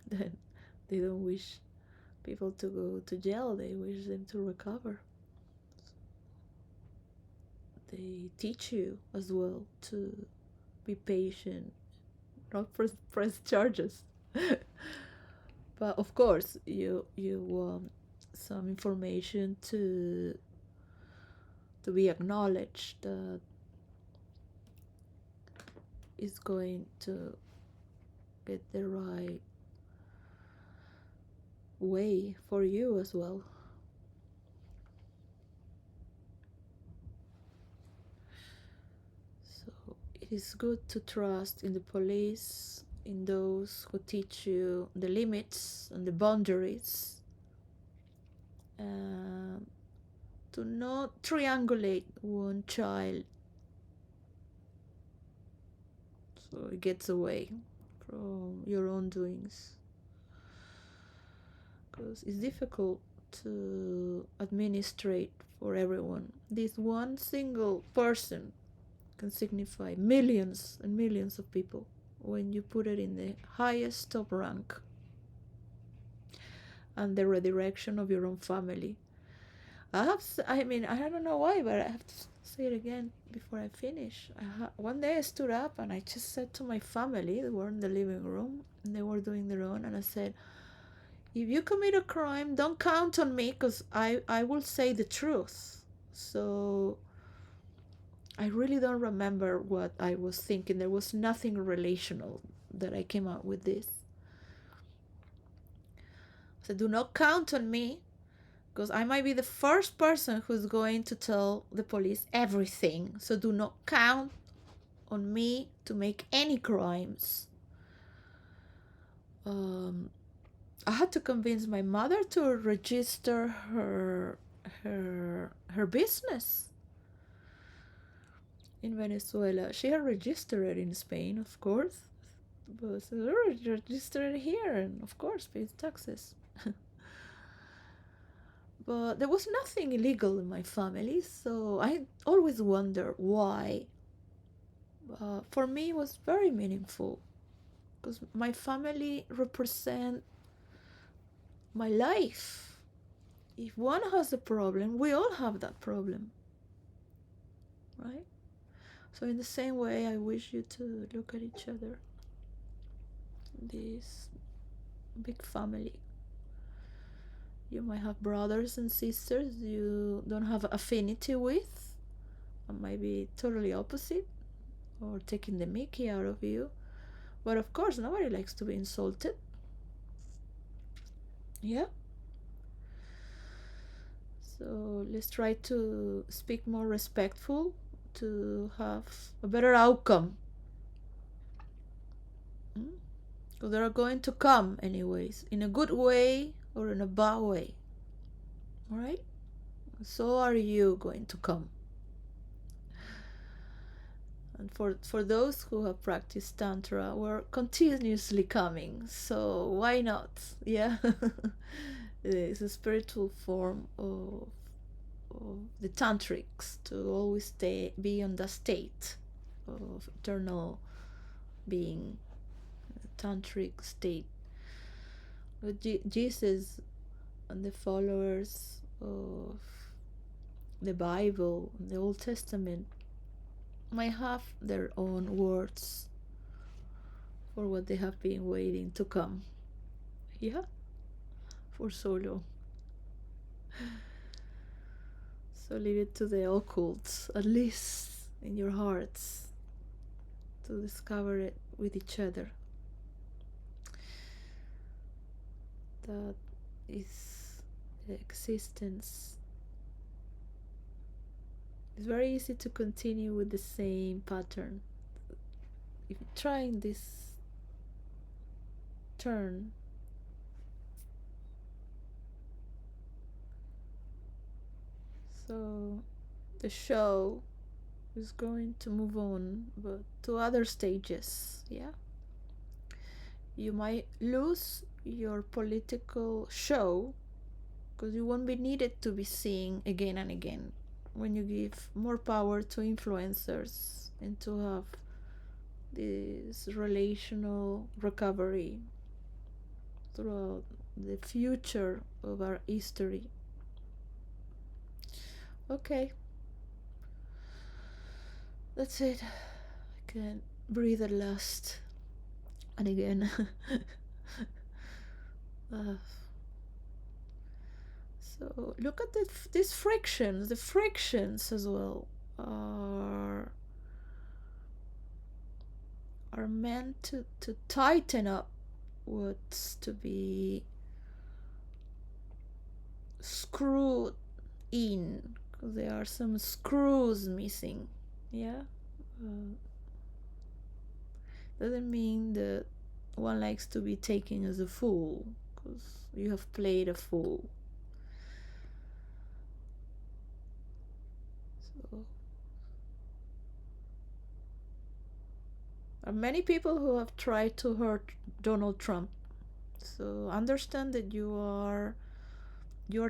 Than they don't wish people to go to jail. They wish them to recover. They teach you as well to be patient, not press charges. But of course, you want some information to be acknowledged that is going to get the right way for you as well. So it is good to trust in the police, in those who teach you the limits and the boundaries, and to not triangulate one child so it gets away from your own doings, because it's difficult to administrate for everyone. This one single person can signify millions and millions of people when you put it in the highest top rank, and the redirection of your own family. I mean, I don't know why, but I have to say it again before I finish. One day I stood up and I just said to my family, they were in the living room and they were doing their own, and I said, if you commit a crime, don't count on me, because I will say the truth. So I really don't remember what I was thinking. There was nothing relational that I came out with this. So do not count on me, because I might be the first person who's going to tell the police everything. So do not count on me to make any crimes. I had to convince my mother to register her business in Venezuela. She had registered it in Spain, of course, but registered it here, and of course pays taxes. But there was nothing illegal in my family, so I always wonder why. For me, it was very meaningful, because my family represent my life. If one has a problem, we all have that problem, right? So in the same way, I wish you to look at each other, this big family. You might have brothers and sisters you don't have affinity with, and might be totally opposite or taking the mickey out of you. But of course, nobody likes to be insulted. Yeah. So let's try to speak more respectful to have a better outcome. Because they are going to come anyways, in a good way or in a bad way. Alright? So are you going to come. And for those who have practiced Tantra, we're continuously coming. So why not? Yeah. It's a spiritual form of the tantrics to always be on the state of eternal being, tantric state. But Jesus and the followers of the Bible, the Old Testament, might have their own words for what they have been waiting to come. Yeah, for so long. So leave it to the occult, at least in your hearts, to discover it with each other. That is the existence. It's very easy to continue with the same pattern. If you're trying this turn, so the show is going to move on, but to other stages. Yeah, you might lose your political show because you won't be needed to be seen again and again when you give more power to influencers and to have this relational recovery throughout the future of our history. Okay, that's it. I can breathe at last. And again. So look at these frictions. The frictions as well are are meant to tighten up what's to be screwed in, because there are some screws missing. Yeah. uh, doesn't mean that one likes to be taken as a fool, because you have played a fool. So there are many people who have tried to hurt Donald Trump. So understand that you're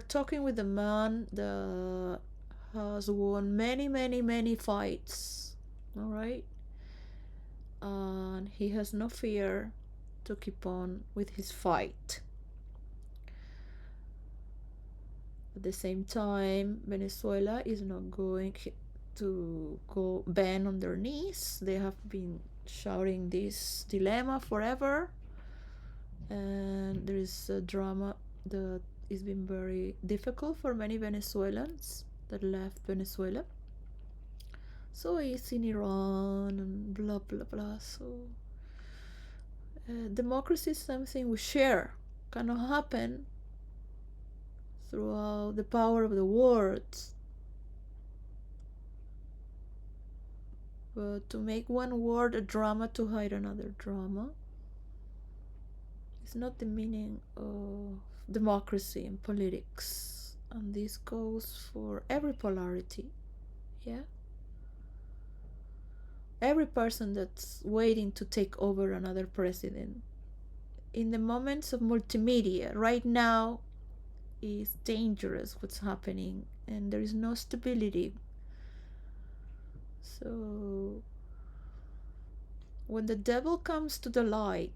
talking with a man that has won many, many, many fights. All right, and he has no fear to keep on with his fight. At the same time, Venezuela is not going to go bend on their knees. They have been shouting this dilemma forever, and there is a drama that has been very difficult for many Venezuelans that left Venezuela. So it's in Iran and blah blah blah. So democracy is something we share, cannot happen throughout the power of the words. But to make one word a drama to hide another drama is not the meaning of democracy and politics. And this goes for every polarity. Yeah? Every person that's waiting to take over another president. In the moments of multimedia, right now, is dangerous what's happening, and there is no stability. So when the devil comes to the light,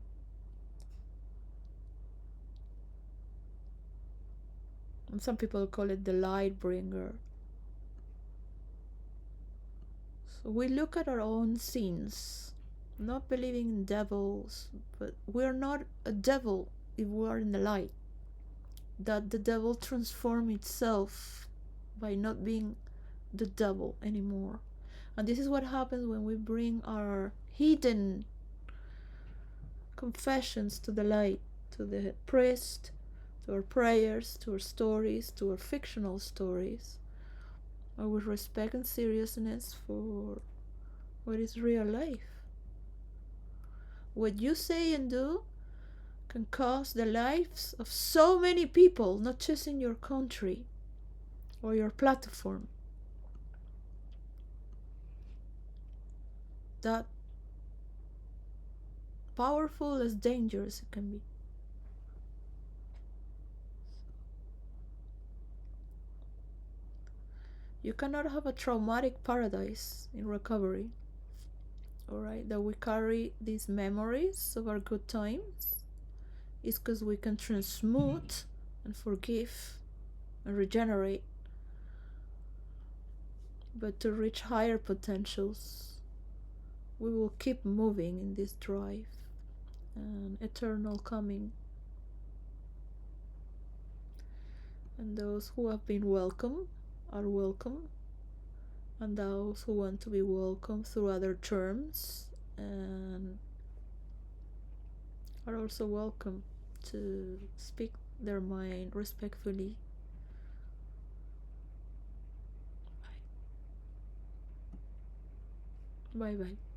and some people call it the light bringer, so we look at our own sins, not believing in devils, but we're not a devil if we are in the light. That the devil transform itself by not being the devil anymore. And this is what happens when we bring our hidden confessions to the light, to the priest, to our prayers, to our stories, to our fictional stories, or with respect and seriousness for what is real life. What you say and do can cost the lives of so many people, not just in your country or your platform. That powerful as dangerous it can be. You cannot have a traumatic paradise in recovery. Alright, that we carry these memories of our good times is because we can transmute and forgive and regenerate. But to reach higher potentials, we will keep moving in this drive and eternal coming. And those who have been welcome are welcome, and those who want to be welcome through other terms and are also welcome to speak their mind respectfully. Bye bye.